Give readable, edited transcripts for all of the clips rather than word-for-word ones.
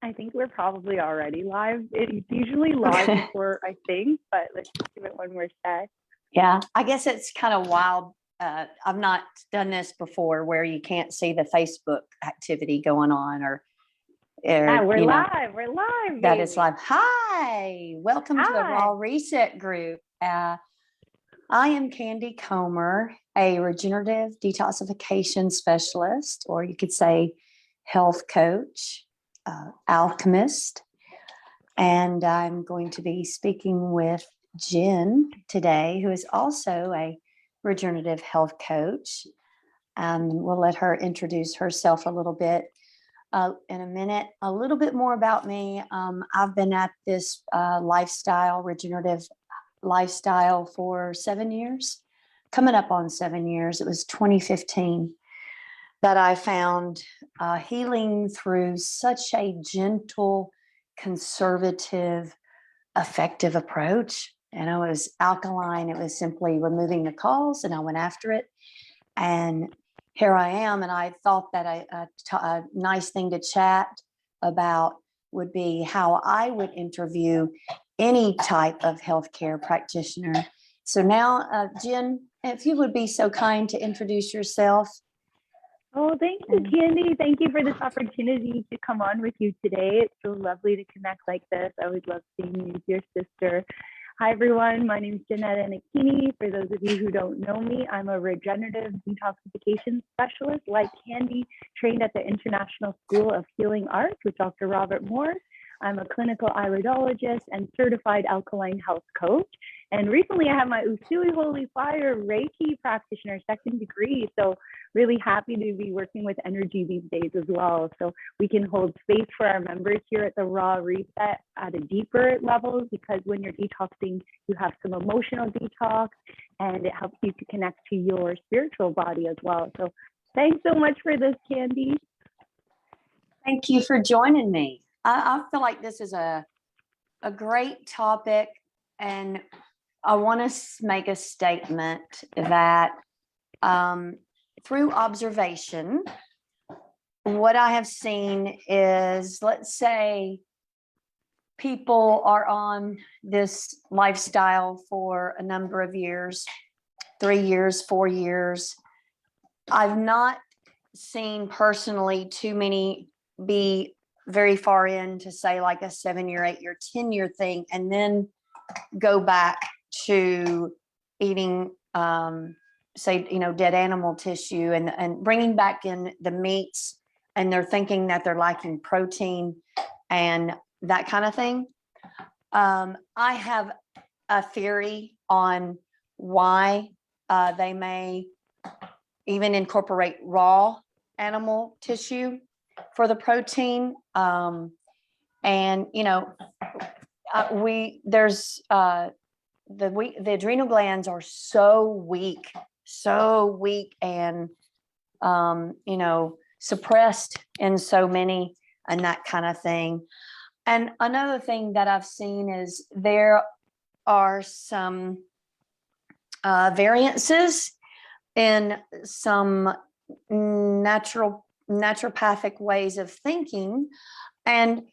I think we're probably already live. It's usually live before, I think, but let's just give it one more sec. Yeah, I guess it's kind of wild. I've not done this before where you can't see the Facebook activity going on Yeah, we're you know, live. We're live. that Baby. is live. Hi, welcome to the Raw Reset group. I am Candy Comer, a regenerative detoxification specialist, or you could say health coach, alchemist. And I'm going to be speaking with Jin today, who is also a regenerative health coach. We'll let her introduce herself a little bit in a minute. A little bit more about me. I've been at this regenerative lifestyle for 7 years, coming up on 7 years. It was 2015 that I found healing through such a gentle, conservative, effective approach. And it was alkaline. It was simply removing the cause, and I went after it. And here I am. And I thought that a nice thing to chat about would be how I would interview any type of healthcare practitioner. So now, Jen, if you would be so kind to introduce yourself. Oh, thank you, Candy. Thank you for this opportunity to come on with you today. It's so lovely to connect like this. I always love seeing you with your sister. Hi, everyone. My name is Jeanette Anakini. For those of you who don't know me, I'm a regenerative detoxification specialist, like Candy, trained at the International School of Healing Arts with Dr. Robert Moore. I'm a clinical iridologist and certified alkaline health coach. And recently I have my Usui Holy Fire Reiki practitioner 2nd degree. So really happy to be working with energy these days as well. So we can hold space for our members here at the Raw Reset at a deeper level, because when you're detoxing, you have some emotional detox, and it helps you to connect to your spiritual body as well. So thanks so much for this, Candy. Thank you for joining me. I feel like this is a great topic, and I want to make a statement that through observation, what I have seen is, let's say people are on this lifestyle for a number of years, 3 years, 4 years. I've not seen personally too many be very far in to say like a 7-year, 8-year, 10-year thing, and then go back to eating, say, dead animal tissue and bringing back in the meats, and they're thinking that they're lacking protein and that kind of thing. I have a theory on why they may even incorporate raw animal tissue for the protein. The adrenal glands are so weak and suppressed in so many, and that kind of thing. And another thing that I've seen is there are some variances in some naturopathic ways of thinking. And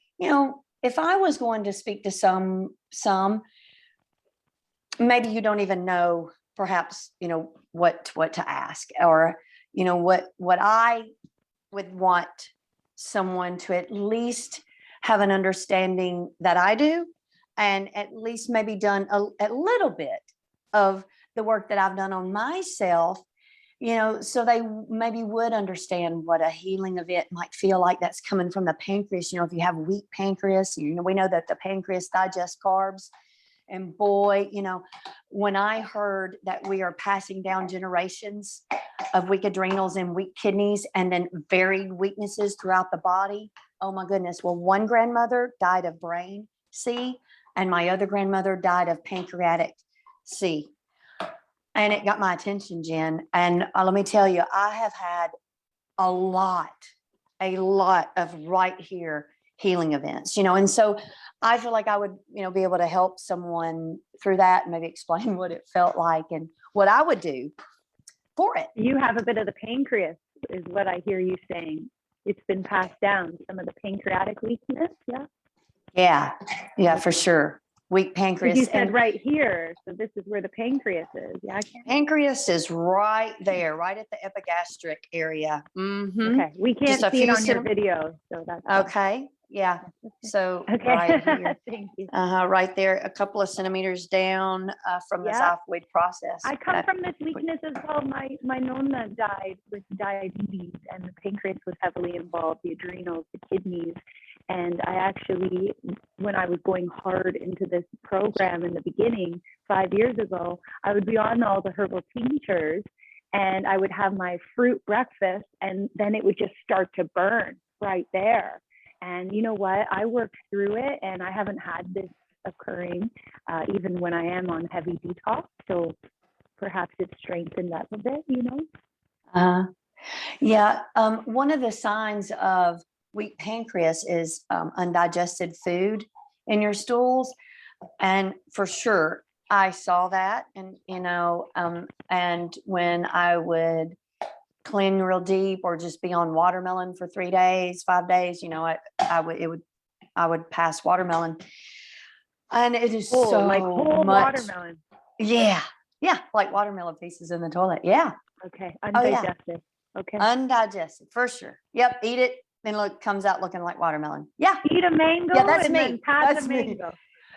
if I was going to speak to some maybe you don't even know perhaps what to ask, or what I would want someone to at least have an understanding that I do, and at least maybe done a little bit of the work that I've done on myself, so they maybe would understand what a healing event might feel like that's coming from the pancreas. If you have weak pancreas, we know that the pancreas digests carbs. And boy, when I heard that we are passing down generations of weak adrenals and weak kidneys, and then varied weaknesses throughout the body, oh my goodness. Well, one grandmother died of brain C, and my other grandmother died of pancreatic C. And it got my attention, Jen. And let me tell you, I have had a lot of right here healing events, and so I feel like I would, be able to help someone through that, and maybe explain what it felt like and what I would do for it. You have a bit of the pancreas, is what I hear you saying. it's been passed down, some of the pancreatic weakness. Yeah, for sure. Weak pancreas. You said right here, so this is where the pancreas is. Yeah, pancreas is right there, right at the epigastric area. Okay, we can't see it on your video, so that's okay. Yeah. So okay. right here. Thank you. Right there, a couple of centimeters down from the xiphoid process. I come from this weakness as well. My nonna died with diabetes, and the pancreas was heavily involved, the adrenals, the kidneys. And I actually, when I was going hard into this program in the beginning, 5 years ago, I would be on all the herbal tinctures, and I would have my fruit breakfast, and then it would just start to burn right there. And you know what? I worked through it, and I haven't had this occurring even when I am on heavy detox. So perhaps it's strengthened up a bit, you know? Yeah. One of the signs of weak pancreas is undigested food in your stools. And for sure, I saw that. And, you know, and when I would clean real deep or just be on watermelon for 3 days, 5 days, you know, I would pass watermelon, and it is so like whole much watermelon. Yeah, like watermelon pieces in the toilet. Yeah. Okay, undigested. Okay, undigested for sure. Yep, eat it and look, comes out looking like watermelon. Yeah, eat a mango. Yeah, that's and me. Then pass That's a mango.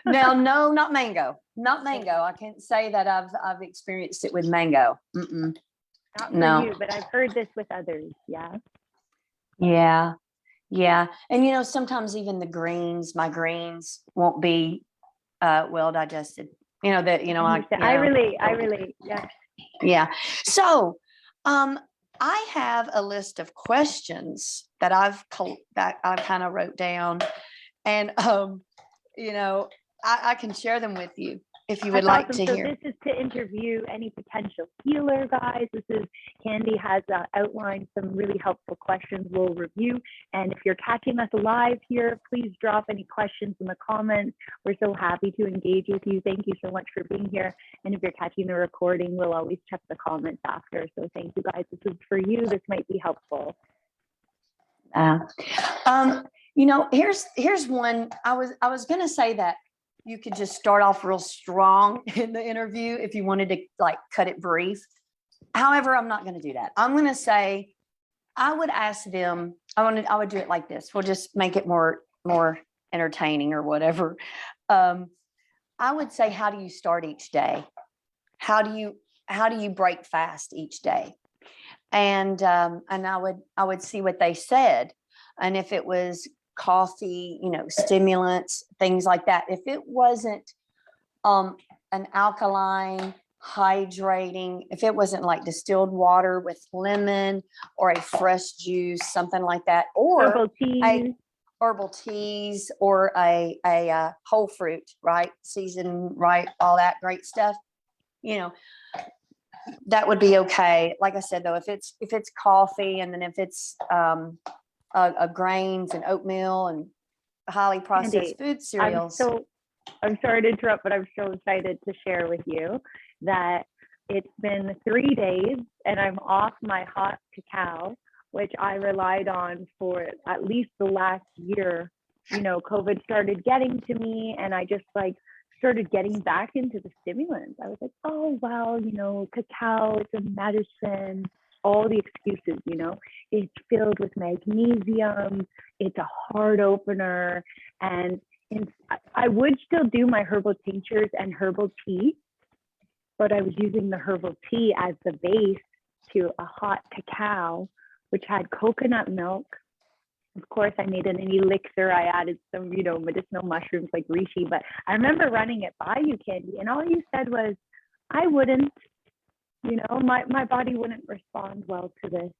me. Now, no, not mango. Not mango. I can't say that I've experienced it with mango. Not for No. you, but I've heard this with others. Yeah. Yeah. And you know, sometimes even my greens won't be well digested. You know that. You know, I relate. Yeah. Yeah. So, I have a list of questions that I've kind of wrote down, and you know, I can share them with you if you would like to hear. This is to interview any potential healer, guys. Candy has outlined some really helpful questions we'll review. And if you're catching us live here, please drop any questions in the comments. We're so happy to engage with you. Thank you so much for being here. And if you're catching the recording, we'll always check the comments after. So thank you, guys. This is for you. This might be helpful. You know, here's one. I was going to say that you could just start off real strong in the interview if you wanted to like cut it brief. However, I'm not going to do that. I'm going to say, I would ask them, I would do it like this. We'll just make it more entertaining or whatever. I would say, how do you start each day? How do you break fast each day? And I would see what they said. And if it was coffee, you know, stimulants, things like that. If it wasn't an alkaline, hydrating, if it wasn't like distilled water with lemon or a fresh juice, something like that, or herbal teas or a whole fruit, right? Seasoned, right? All that great stuff, you know, that would be okay. Like I said, though, if it's coffee, and then if it's grains and oatmeal and highly processed food cereals. I'm sorry to interrupt, but I'm so excited to share with you that it's been 3 days and I'm off my hot cacao, which I relied on for at least the last year. You know, COVID started getting to me, and I just started getting back into the stimulants. I was like, oh, wow, you know, cacao, it's a medicine. All the excuses, you know, it's filled with magnesium, it's a heart opener, and I would still do my herbal tinctures and herbal tea, but I was using the herbal tea as the base to a hot cacao, which had coconut milk. Of course, I made an elixir. I added some, you know, medicinal mushrooms like reishi, but I remember running it by you, Candy, and all you said was, I wouldn't. You know, my body wouldn't respond well to this.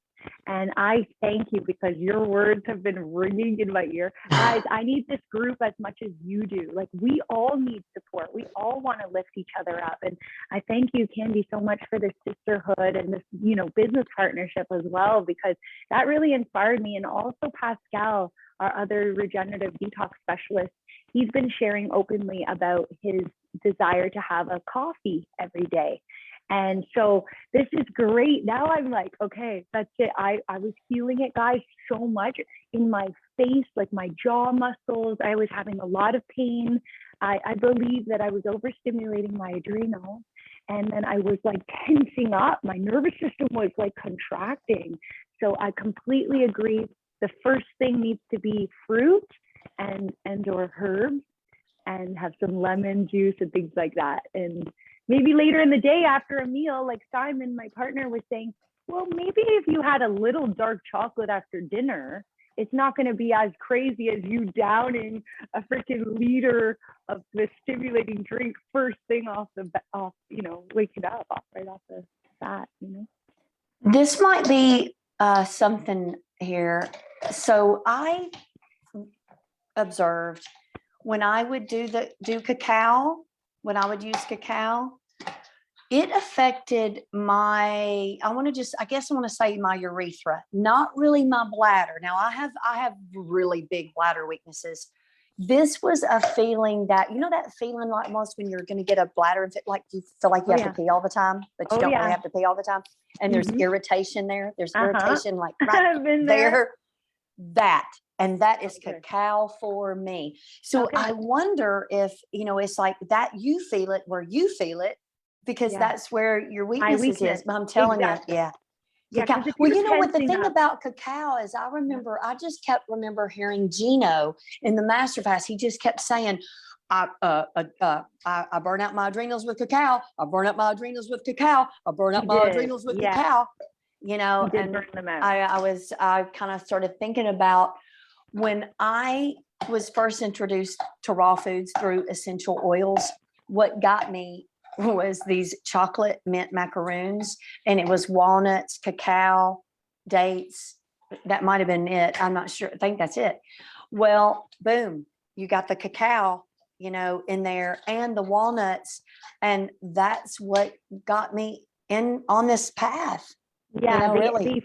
And I thank you, because your words have been ringing in my ear. Guys, I need this group as much as you do. Like, we all need support. We all want to lift each other up. And I thank you, Candy, so much for this sisterhood and this, you know, business partnership as well, because that really inspired me. And also Pascal, our other regenerative detox specialist, he's been sharing openly about his desire to have a coffee every day. And so this is great. Now I'm like, okay, that's it. I was feeling it, guys, so much in my face, like my jaw muscles. I was having a lot of pain. I believe that I was overstimulating my adrenals. And then I was like tensing up. My nervous system was like contracting. So I completely agree. The first thing needs to be fruit and or herbs, and have some lemon juice and things like that. And maybe later in the day after a meal, like Simon, my partner, was saying, well, maybe if you had a little dark chocolate after dinner, it's not going to be as crazy as you downing a freaking liter of the stimulating drink first thing off, waking up right off the bat, This might be something here. So I observed when I would do cacao, when I would use cacao, it affected my, I want to say my urethra, not really my bladder. Now I have really big bladder weaknesses. This was a feeling that, that feeling like almost when you're going to get a bladder infection, like you feel like you have to pee all the time, but you don't really have to pee all the time. And there's irritation there. There's irritation like right there. And that is cacao for me. So I wonder if, it's like that you feel it where you feel it, because that's where your weakness is. But I'm telling you, cacao. Well, what the thing about cacao is, I just kept remember hearing Gino in the master fast. He just kept saying, I burn out my adrenals with cacao. I burn out my adrenals with cacao. I burn out my adrenals with cacao. And I kind of started thinking about when I was first introduced to raw foods through essential oils. What got me was these chocolate mint macaroons, and it was walnuts, cacao, dates. That might have been it. I'm not sure. I think that's it. Well, boom, you got the cacao, in there, and the walnuts. And that's what got me on this path. Yeah, the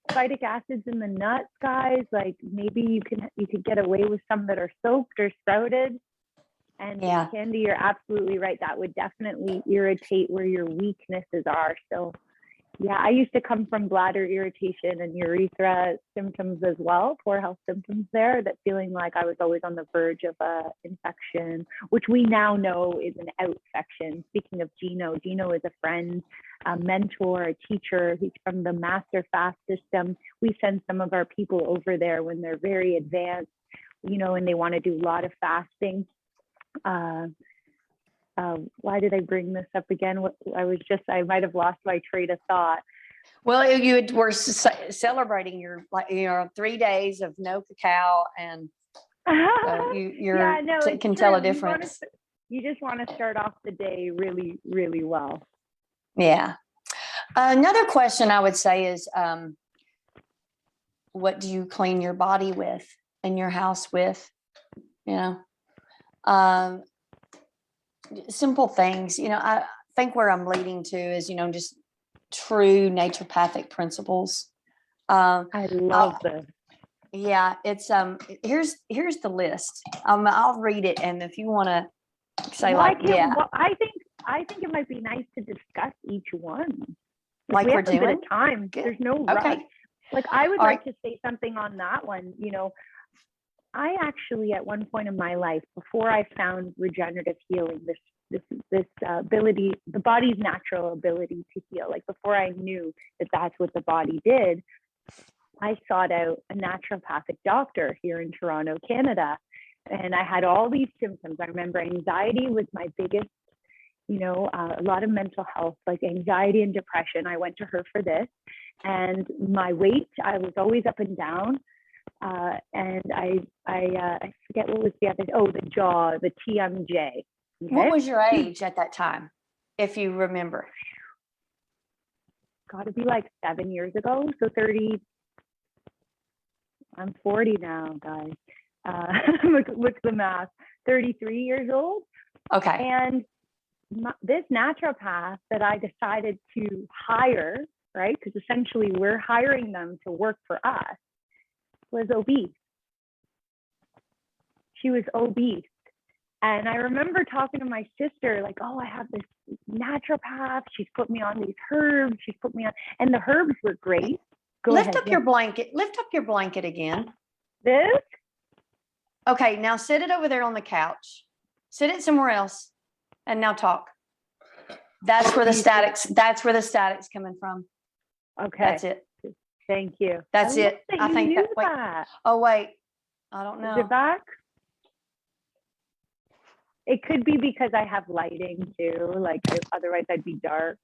phytic acids in the nuts, guys. Like maybe you could get away with some that are soaked or sprouted. And Candy, you're absolutely right. That would definitely irritate where your weaknesses are. So I used to come from bladder irritation and urethra symptoms as well, poor health symptoms there, that feeling like I was always on the verge of a infection, which we now know is an outifection. Speaking of Gino is a friend, a mentor, a teacher. He's from the Master Fast system. We send some of our people over there when they're very advanced, and they want to do a lot of fasting. Why did I bring this up again? I might have lost my train of thought. Well, you were celebrating your 3 days of no cacao, and so can tell a difference. You just want to start off the day really, really well. Yeah. Another question I would say is, what do you clean your body with, in your house with? Simple things. I think where I'm leading to is, just true naturopathic principles. I love this. Yeah, it's here's the list. I'll read it, and if you want to say I think it might be nice to discuss each one. Like we're doing. A bit of time. Good. There's no rush. Like I would like to say something on that one. I actually, at one point in my life, before I found regenerative healing, this ability, the body's natural ability to heal, like before I knew that that's what the body did, I sought out a naturopathic doctor here in Toronto, Canada. And I had all these symptoms. I remember anxiety was my biggest, a lot of mental health, like anxiety and depression. I went to her for this. And my weight, I was always up and down. And I forget what was the other, the jaw, the TMJ. Okay? What was your age at that time, if you remember? Got to be like 7 years ago. So 30, I'm 40 now, guys. Look the math, 33 years old. Okay. And this naturopath that I decided to hire, right? Because essentially we're hiring them to work for us, was obese. She was obese. And I remember talking to my sister, like, oh, I have this naturopath. She's put me on these herbs. She's put me on, and the herbs were great. Lift up your blanket. Lift up your blanket again. This? Okay, now sit it over there on the couch. Sit it somewhere else, and now talk. That's where the static's coming from. Okay. That's it. Thank you. That's it. I think that. Oh, wait. I don't know. Is it back? It could be because I have lighting too. Like otherwise I'd be dark.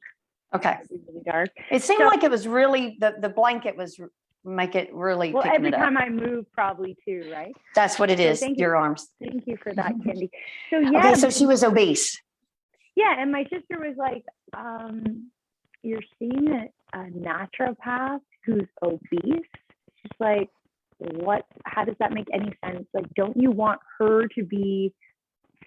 Okay. I'd be really dark. It seemed like it was really, the blanket was make it really. Well, every time I move probably too, right? That's what it is. Your arms. Thank you for that, Candy. So yeah. Okay, so she was obese. Yeah, and my sister was like, you're seeing a naturopath who's obese? She's like, what? How does that make any sense? Like, don't you want her to be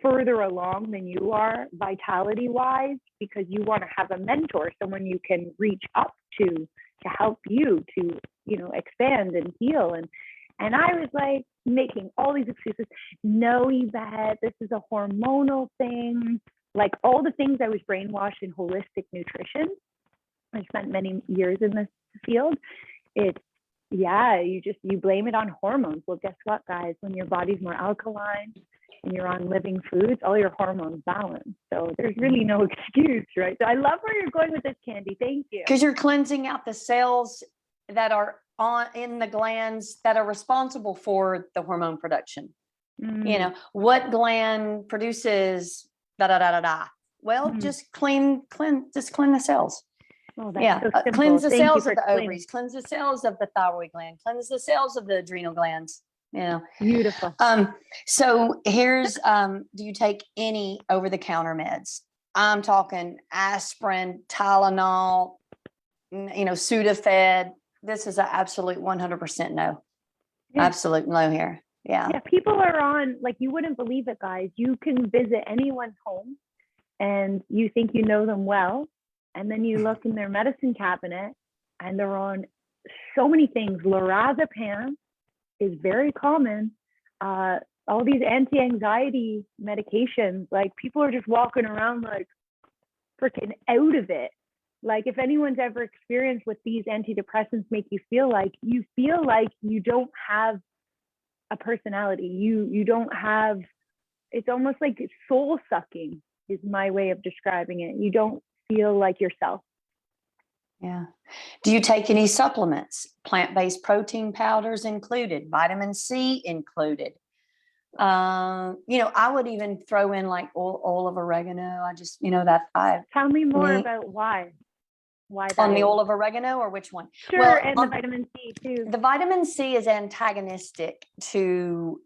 further along than you are vitality wise, because you want to have a mentor, someone you can reach up to help you to, you know, expand and heal. And I was like making all these excuses. No, Yvette, this is a hormonal thing. Like all the things I was brainwashed in holistic nutrition. I spent many years in this field. It's, yeah, you blame it on hormones. Well, guess what, guys? When your body's more alkaline and you're on living foods, all your hormones balance. So there's really no excuse, right? So I love where you're going with this, Candy. Thank you. Because you're cleansing out the cells that are in the glands that are responsible for the hormone production. You know, what gland produces da da da da da? Well, just clean the cells. Oh, that's so cleanse the cells of the ovaries, cleanse the cells of the thyroid gland, cleanse the cells of the adrenal glands. You know, beautiful. So here's, do you take any over-the-counter meds? I'm talking aspirin, Tylenol, you know, Sudafed. This is an absolute 100% no. Yeah. Absolute no here. Yeah. Yeah. People are on, like, you wouldn't believe it, guys. You can visit anyone's home and you think you know them well. And then you look in their medicine cabinet and they're on so many things. Lorazepam is very common. All these anti-anxiety medications, like people are just walking around like freaking out of it. Like if anyone's ever experienced what these antidepressants make you feel like you don't have a personality. You don't have, it's almost like soul sucking is my way of describing it. You don't feel like yourself. Yeah. Do you take any supplements? Plant-based protein powders included, vitamin C included. You know, I would even throw in like oil of oregano. I just, you know, tell me more about why on the oil of oregano, or which one? Sure. Well, and the vitamin C too. The vitamin C is antagonistic to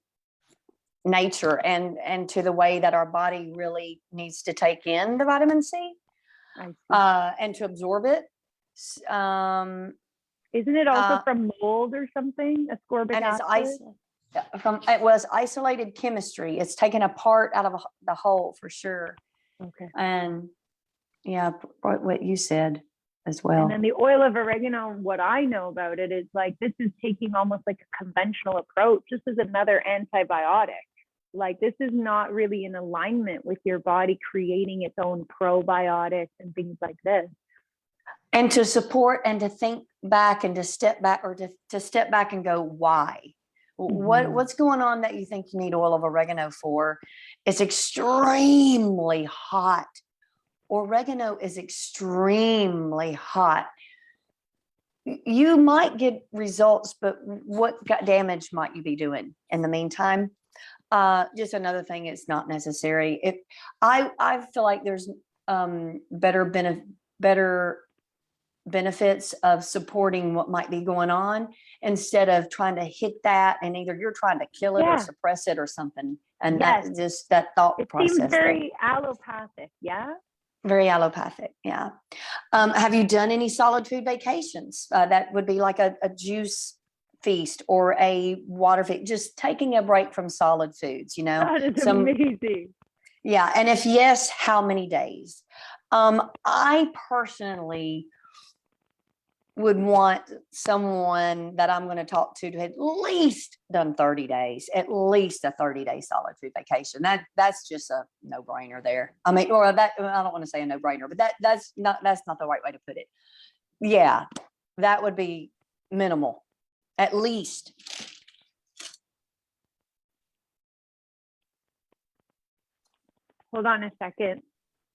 nature and to the way that our body really needs to take in the vitamin C. And to absorb it. Isn't it also from mold or something? Ascorbic acid? It was isolated chemistry. It's taken a part out of the whole for sure. Okay. And yeah, what you said as well. And then the oil of oregano, what I know about it is like, this is taking almost like a conventional approach. This is another antibiotic. Like this is not really in alignment with your body creating its own probiotics and things like this. And to support and to think back and to step back, or to step back and go, why? What's going on that you think you need oil of oregano for? It's extremely hot. Oregano is extremely hot. You might get results, but what damage might you be doing in the meantime? Just another thing, it's not necessary. I feel like there's better benefits of supporting what might be going on instead of trying to hit that, and either you're trying to kill it or suppress it or something. And that's just that thought process. It seems very allopathic, yeah? Very allopathic, yeah. Have you done any solid food vacations? That would be like a juice feast or a water feast, just taking a break from solid foods, you know. That is amazing. Yeah, and if yes, how many days? I personally would want someone that I'm going to talk to at least done 30 days, at least a 30-day solid food vacation. That's just a no-brainer there. I mean, or that, I don't want to say a no-brainer, but that's not the right way to put it. Yeah, that would be minimal, at least. Hold on a second.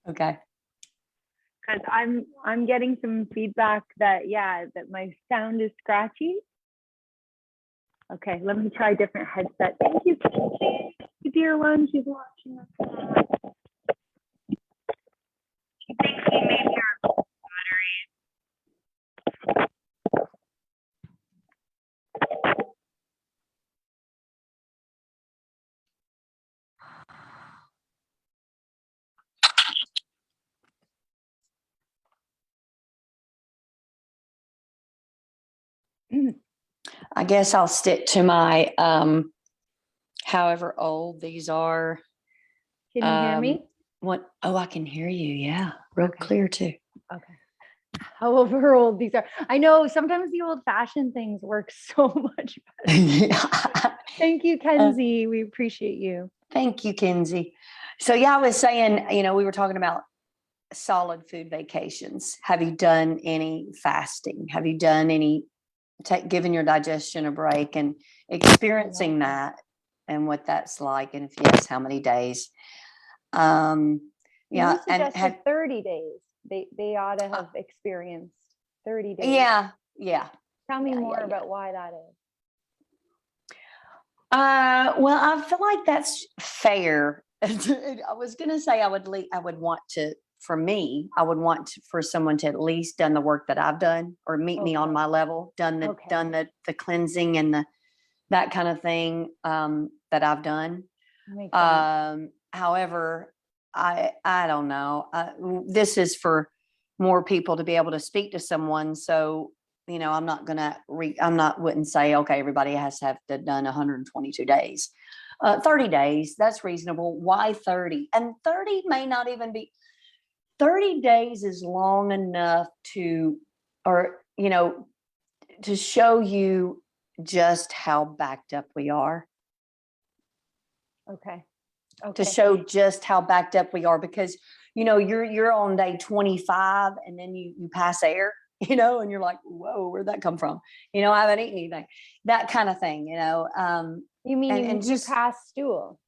Okay. Because I'm getting some feedback that that my sound is scratchy. Okay, let me try a different headset. Thank you, Kenzie, dear one. She's watching us. She thinks he made your I guess I'll stick to my however old these are. Can you hear me? What? Oh, I can hear you. Yeah, real clear too. Okay. However old these are. I know sometimes the old-fashioned things work so much better. Thank you, Kenzie. We appreciate you. Thank you, Kenzie. So yeah, I was saying, we were talking about solid food vacations. Have you done any fasting? Have you done any giving your digestion a break and experiencing that and what that's like? And if yes, how many days? You suggested 30 days. They ought to have experienced 30 days. Yeah. Tell me more about why that is. Well, I feel like that's fair. I was going to say I would want for someone to at least done the work that I've done or meet me on my level, done the cleansing and that kind of thing that I've done. However, I don't know. This is for more people to be able to speak to someone. So, I'm not wouldn't say, okay, everybody has to have done 122 days. 30 days, that's reasonable. Why 30? And 30 may not even be, 30 days is long enough to show you just how backed up we are. Okay. To show just how backed up we are, because you're on day 25 and then you pass air, and you're like, whoa, where'd that come from? I haven't eaten anything, that kind of thing. You mean you pass stool?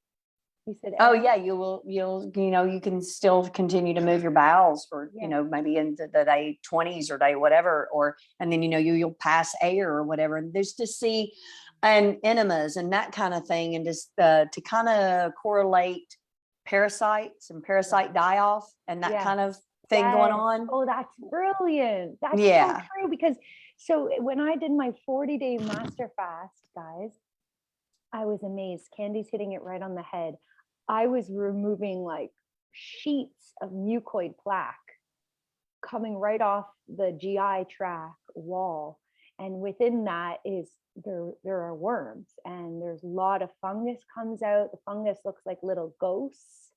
You said air? Oh yeah, you'll you can still continue to move your bowels for maybe into the day 20s or day whatever, and then you'll pass air or whatever, and there's to see and enemas and that kind of thing, and just to kind of correlate parasites and parasite die-off and that kind of thing going on. Oh, that's brilliant. That's so true, because when I did my 40-day master fast, guys, I was amazed. Candy's hitting it right on the head. I was removing like sheets of mucoid plaque coming right off the GI tract wall. And within that is there are worms, and there's a lot of fungus comes out. The fungus looks like little ghosts.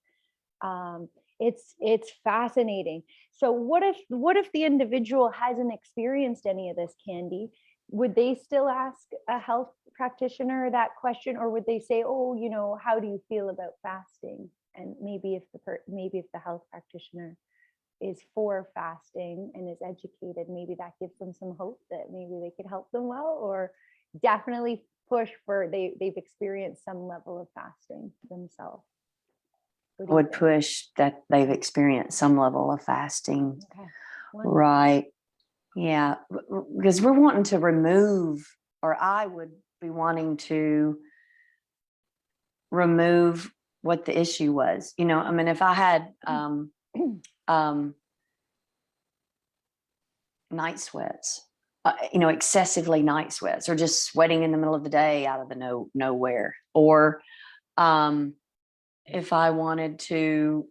It's fascinating. So what if the individual hasn't experienced any of this, Candy? Would they still ask a health practitioner that question, or would they say, oh, how do you feel about fasting? And maybe if the health practitioner is for fasting and is educated, maybe that gives them some hope that maybe they could help them well, or definitely push for they've experienced some level of fasting themselves. I would push that they've experienced some level of fasting. Okay. Right. Yeah, because we're wanting to remove, or I would be wanting to remove what the issue was. I mean, if I had night sweats, excessively night sweats, or just sweating in the middle of the day out of the nowhere, or if I wanted to,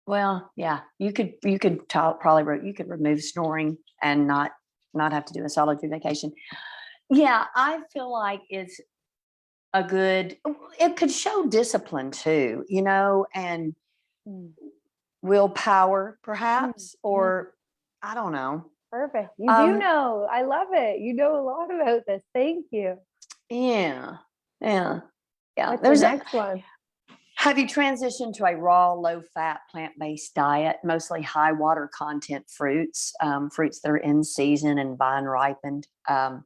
well, yeah, you could remove snoring and not have to do a solid food vacation. Yeah, I feel like it could show discipline too, and willpower perhaps, or I don't know. Perfect. You do know. I love it. You know a lot about this. Thank you. Yeah. What's the next one? Have you transitioned to a raw, low-fat, plant-based diet, mostly high water content fruits, fruits that are in season and vine ripened? Have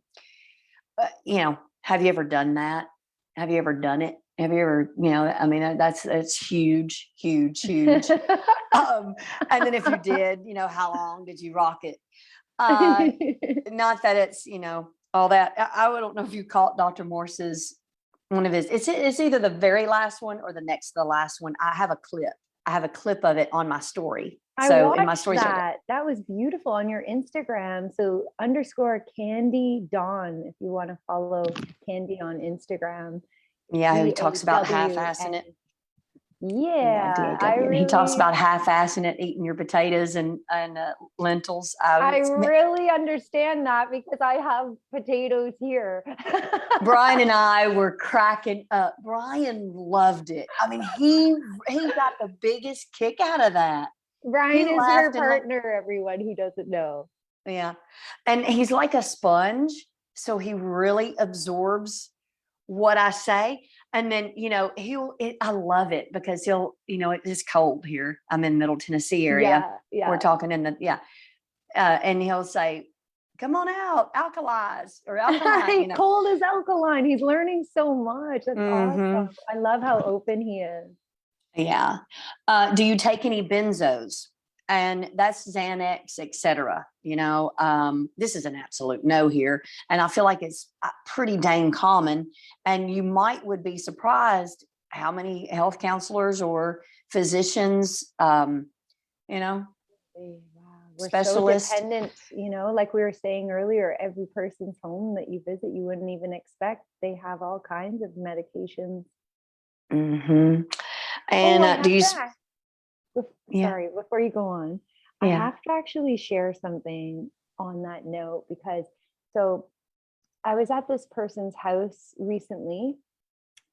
you ever done that? Have you ever done it? Have you ever, I mean, that's huge. And then if you did, how long did you rock it? Not that it's, all that. I don't know if you caught Dr. Morse's, one of his, it's either the very last one or the next to the last one. I have a clip of it on my story. I watched that. That was beautiful on your Instagram. So _Candy Dawn, if you want to follow Candy on Instagram. Yeah, he talks about half-assing it. Yeah, he talks about half-assing it, eating your potatoes and lentils. I really understand that because I have potatoes here. Brian and I were cracking up. Brian loved it. I mean, he got the biggest kick out of that. Brian is her partner, everyone who doesn't know. Yeah. And he's like a sponge. So he really absorbs what I say. And then, I love it because it is cold here. I'm in Middle Tennessee area. Yeah. We're talking and he'll say, come on out, alkalize or alkaline. Cold is alkaline. He's learning so much. That's awesome. I love how open he is. Yeah. Do you take any benzos? And that's Xanax, etc. This is an absolute no here. And I feel like it's pretty dang common. And you would be surprised how many health counselors or physicians, We're specialists. so dependent, like we were saying earlier, every person's home that you visit, you wouldn't even expect. They have all kinds of medications. And sorry, before you go on, I have to actually share something on that note because I was at this person's house recently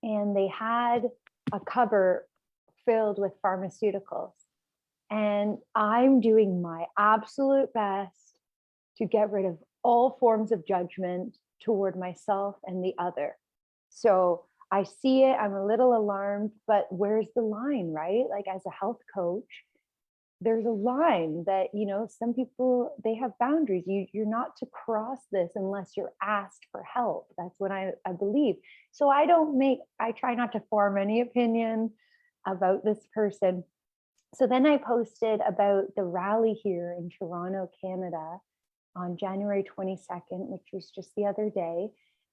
and they had a cupboard filled with pharmaceuticals. And I'm doing my absolute best to get rid of all forms of judgment toward myself and the other. So I see it, I'm a little alarmed, but where's the line, right? Like as a health coach, there's a line that, some people, they have boundaries. You're not to cross this unless you're asked for help. That's what I believe. So I try not to form any opinion about this person. So then I posted about the rally here in Toronto, Canada on January 22nd, which was just the other day,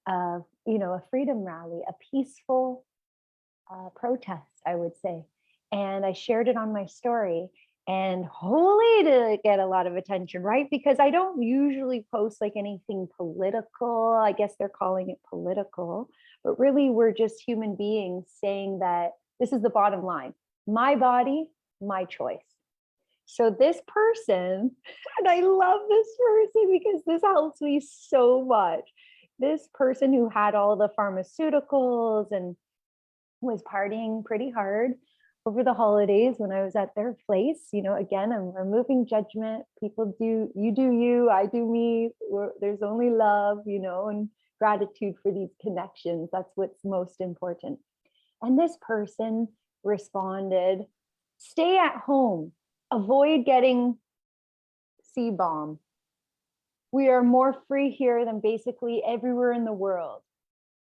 of, a freedom rally, a peaceful protest, I would say. And I shared it on my story and holy to get a lot of attention, right? Because I don't usually post like anything political. I guess they're calling it political, but really we're just human beings saying that this is the bottom line. My body, my choice. So this person, and I love this person because this helps me so much. This person who had all the pharmaceuticals and was partying pretty hard over the holidays when I was at their place. Again, I'm removing judgment. People you do you, I do me. There's only love, and gratitude for these connections. That's what's most important. And this person responded, stay at home, avoid getting C-bomb. We are more free here than basically everywhere in the world.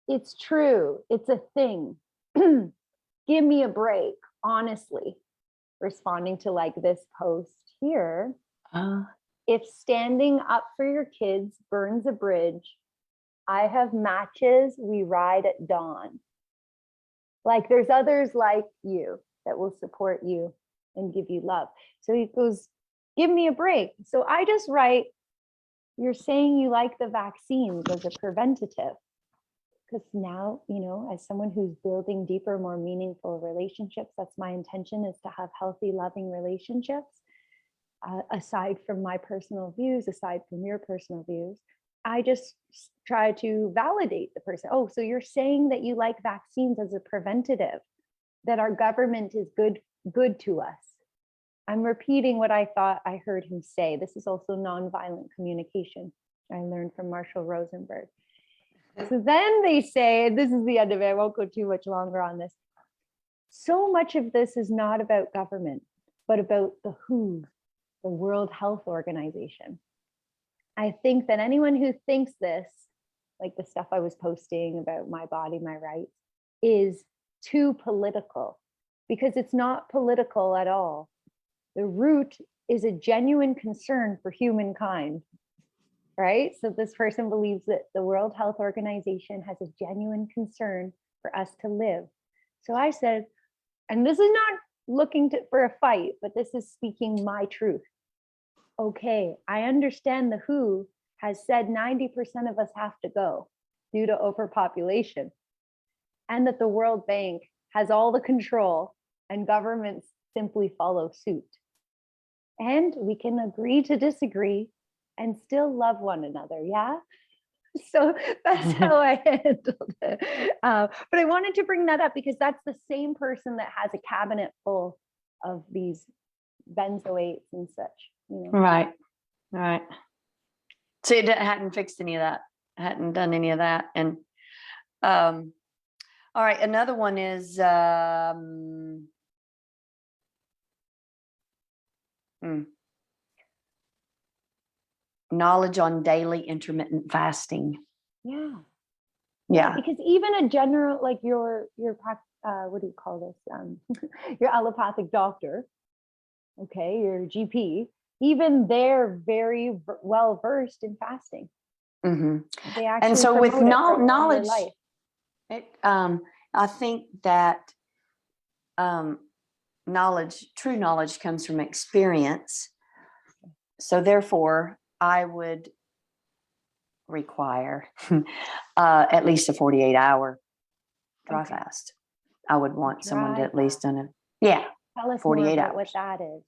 It's true. It's a thing. Give me a break, honestly. Responding to like this post here. If standing up for your kids burns a bridge, I have matches, we ride at dawn. Like there's others like you that will support you and give you love. So he goes, give me a break. So I just write, you're saying you like the vaccines as a preventative. Because now, as someone who's building deeper, more meaningful relationships, that's my intention, is to have healthy, loving relationships. Aside from my personal views, aside from your personal views, I just try to validate the person. Oh, so you're saying that you like vaccines as a preventative, that our government is good to us. I'm repeating what I thought I heard him say. This is also nonviolent communication. I learned from Marshall Rosenberg. So then they say, and this is the end of it, I won't go too much longer on this. So much of this is not about government, but about the WHO, the World Health Organization. I think that anyone who thinks this, like the stuff I was posting about my body, my rights, is too political, because it's not political at all. The root is a genuine concern for humankind, right? So this person believes that the World Health Organization has a genuine concern for us to live. So I said, and this is not looking for a fight, but this is speaking my truth. Okay, I understand the WHO has said 90% of us have to go due to overpopulation, and that the World Bank has all the control and governments simply follow suit. And we can agree to disagree and still love one another, yeah? So that's how I handled it. But I wanted to bring that up because that's the same person that has a cabinet full of these benzoates and such. You know? Right. So it hadn't fixed any of that. Hadn't done any of that. And all right, another one is knowledge on daily intermittent fasting. Yeah. Because even a general, like your what do you call this? Your allopathic doctor, okay, your GP, even they're very well versed in fasting. They actually, and so with knowledge, I think that true knowledge comes from experience. So therefore, I would require at least a 48-hour dry fast. I would want someone to at least done it. Tell us 48 more about hours. what that is.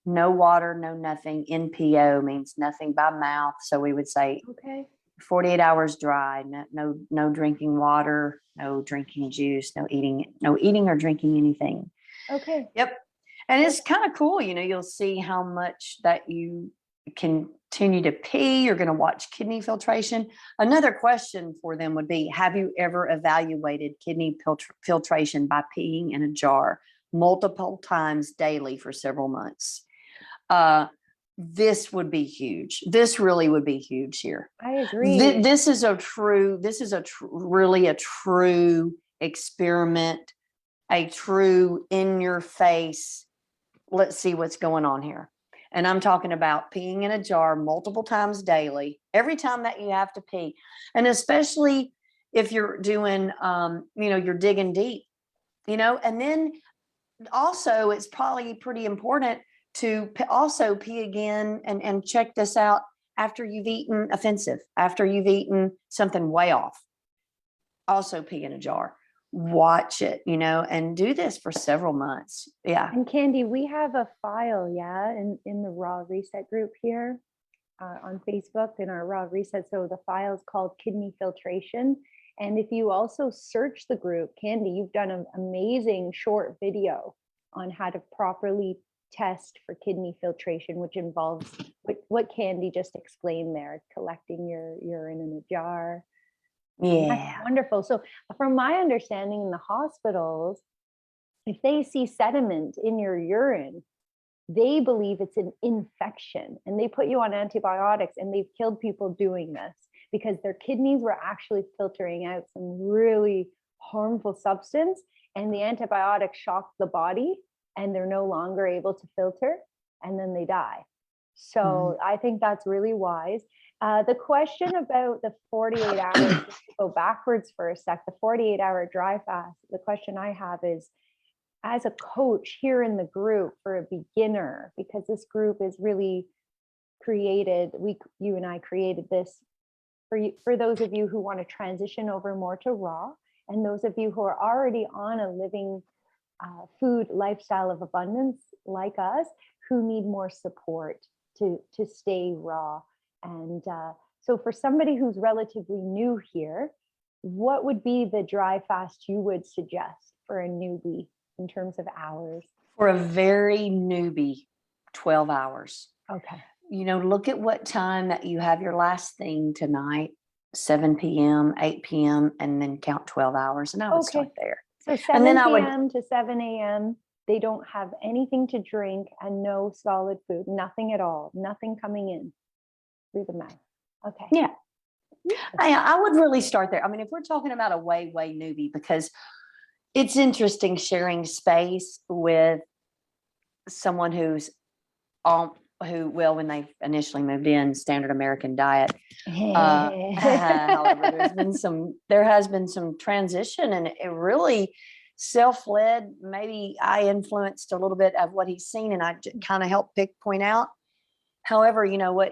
No water, no nothing. NPO means nothing by mouth. So we would say 48 hours dry, no drinking water, no drinking juice, no eating or drinking anything. Okay. Yep. And it's kind of cool, you'll see how much that you continue to pee. You're going to watch kidney filtration. Another question for them would be, have you ever evaluated kidney filtration by peeing in a jar multiple times daily for several months? This would be huge. This really would be huge here. I agree. This is really a true experiment, a true in your face. Let's see what's going on here. And I'm talking about peeing in a jar multiple times daily, every time that you have to pee. And especially if you're doing, you're digging deep, and then also it's probably pretty important to also pee again and check this out after you've eaten offensive, after you've eaten something way off. Also pee in a jar. Watch it, and do this for several months. Yeah. And Candy, we have a file, in the Raw Reset group here on Facebook, in our Raw Reset. So the file is called Kidney Filtration. And if you also search the group, Candy, you've done an amazing short video on how to properly test for kidney filtration, which involves what Candy just explained there, collecting your urine in a jar. Yeah. That's wonderful. So from my understanding, in the hospitals, if they see sediment in your urine, they believe it's an infection and they put you on antibiotics, and they've killed people doing this because their kidneys were actually filtering out some really harmful substance, and the antibiotic shocked the body and they're no longer able to filter, and then they die. So I think that's really wise. The question about the 48 hours, just to go backwards for a sec, the 48-hour dry fast, the question I have is, as a coach here in the group for a beginner, because this group is really created, you and I created this for those of you who want to transition over more to raw, and those of you who are already on a living food lifestyle of abundance like us, who need more support to stay raw. And so for somebody who's relatively new here, what would be the dry fast you would suggest for a newbie in terms of hours? For a very newbie, 12 hours. Okay. Look at what time that you have your last thing tonight, 7 p.m., 8 p.m., and then count 12 hours. And I would start there. So 7 p.m. to 7 a.m., they don't have anything to drink and no solid food, nothing at all, nothing coming in through the mouth. Okay. Yeah. I would really start there. I mean, if we're talking about a way newbie, because it's interesting sharing space with someone when they initially moved in, standard American diet. However, there has been some transition, and it really self-led. Maybe I influenced a little bit of what he's seen, and I kind of helped point out. However, you know what,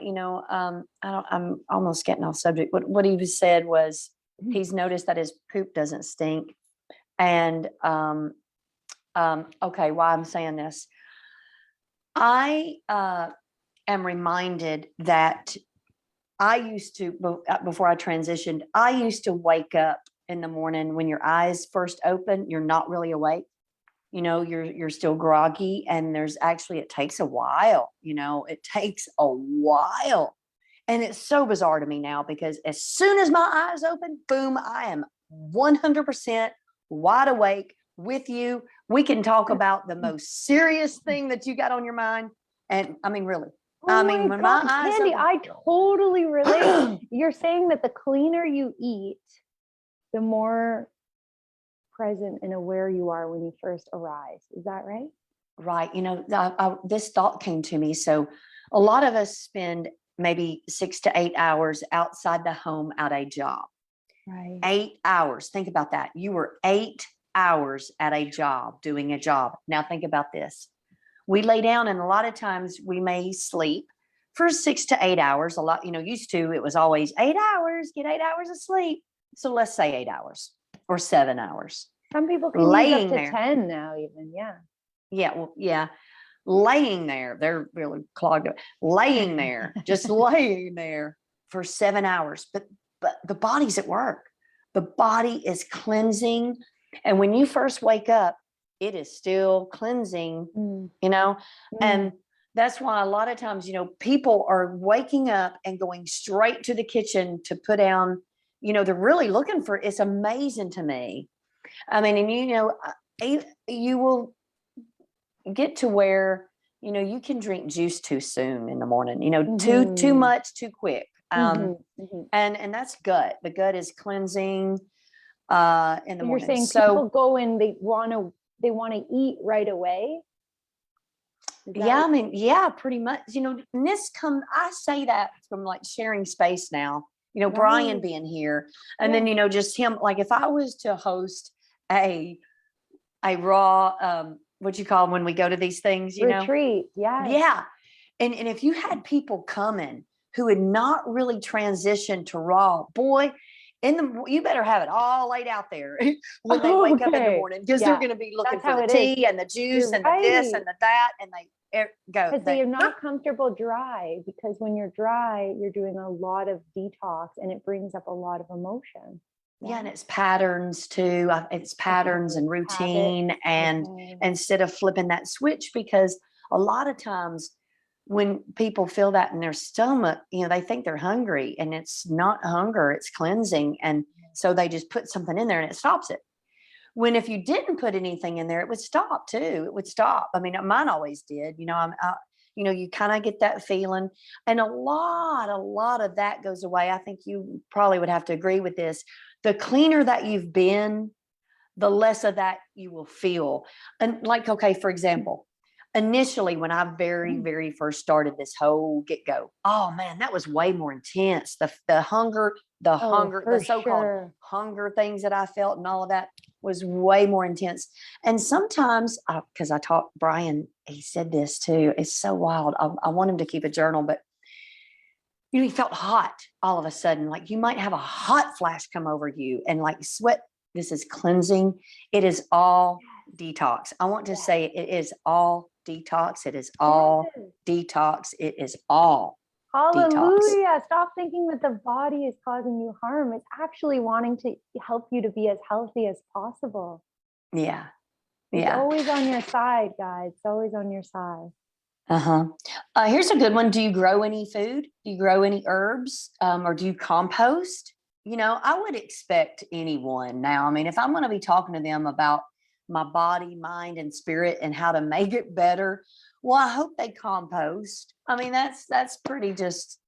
I'm almost getting off subject. What he said was he's noticed that his poop doesn't stink. And, okay, why I'm saying this, I am reminded that I used to, before I transitioned, I used to wake up in the morning when your eyes first open, you're not really awake. You're still groggy, and it takes a while, it takes a while. And it's so bizarre to me now, because as soon as my eyes open, boom, I am 100% wide awake with you. We can talk about the most serious thing that you got on your mind. And I mean, really, when my eyes Candy, open, I totally relate. You're saying that the cleaner you eat, the more present and aware you are when you first arise. Is that right? Right. This thought came to me. So a lot of us spend maybe 6 to 8 hours outside the home at a job. Right. 8 hours. Think about that. You were 8 hours at a job, doing a job. Now think about this. We lay down, and a lot of times we may sleep for 6 to 8 hours. A lot, used to, it was always 8 hours, get 8 hours of sleep. So let's say 8 hours or 7 hours. Some people can use up to 10 now even. Yeah. Yeah. Well, yeah. Laying there, they're really clogged up. Laying there, just laying there for 7 hours. But the body's at work. The body is cleansing. And when you first wake up, it is still cleansing, and that's why a lot of times, people are waking up and going straight to the kitchen to put down, they're really looking for, it's amazing to me. I mean, and you will get to where, you can drink juice too soon in the morning, too much, too quick. And that's gut. The gut is cleansing in the morning. You're saying people go in, they want to eat right away. Yeah, I mean, yeah, pretty much. And I say that from like sharing space now. Right. Brian being here, and then just him. Like if I was to host a raw, what you call them when we go to these things, retreat, yeah, and if you had people coming who had not really transitioned to raw, boy, you better have it all laid out there when they wake up in the morning, because they're going to be looking for the tea and the juice and the this and the that, and they go because they're not comfortable dry, because when you're dry, you're doing a lot of detox, and it brings up a lot of emotion. Yeah, and it's patterns too. It's patterns and routine, and instead of flipping that switch, because a lot of times when people feel that in their stomach, they think they're hungry, and it's not hunger, it's cleansing. And so they just put something in there and it stops it. When if you didn't put anything in there, it would stop too. It would stop. I mean, mine always did. You kind of get that feeling, and a lot of that goes away. I think you probably would have to agree with this. The cleaner that you've been, the less of that you will feel. And like, okay, for example, initially when I very, very first started this whole get-go, oh man, that was way more intense. The hunger, the so-called hunger things that I felt and all of that was way more intense. And sometimes, because I taught Brian, he said this too, it's so wild. I want him to keep a journal, but he felt hot all of a sudden. Like you might have a hot flash come over you and like sweat. This is cleansing. It is all detox. I want to say it is all detox. It is all detox. It is all hallelujah. Detox. Stop thinking that the body is causing you harm. It's actually wanting to help you to be as healthy as possible. Yeah. It's always on your side, guys. It's always on your side. Uh-huh. Here's a good one. Do you grow any food? Do you grow any herbs? Or do you compost? I would expect anyone now. I mean, if I'm going to be talking to them about my body, mind, and spirit and how to make it better, well, I hope they compost. I mean, that's pretty just,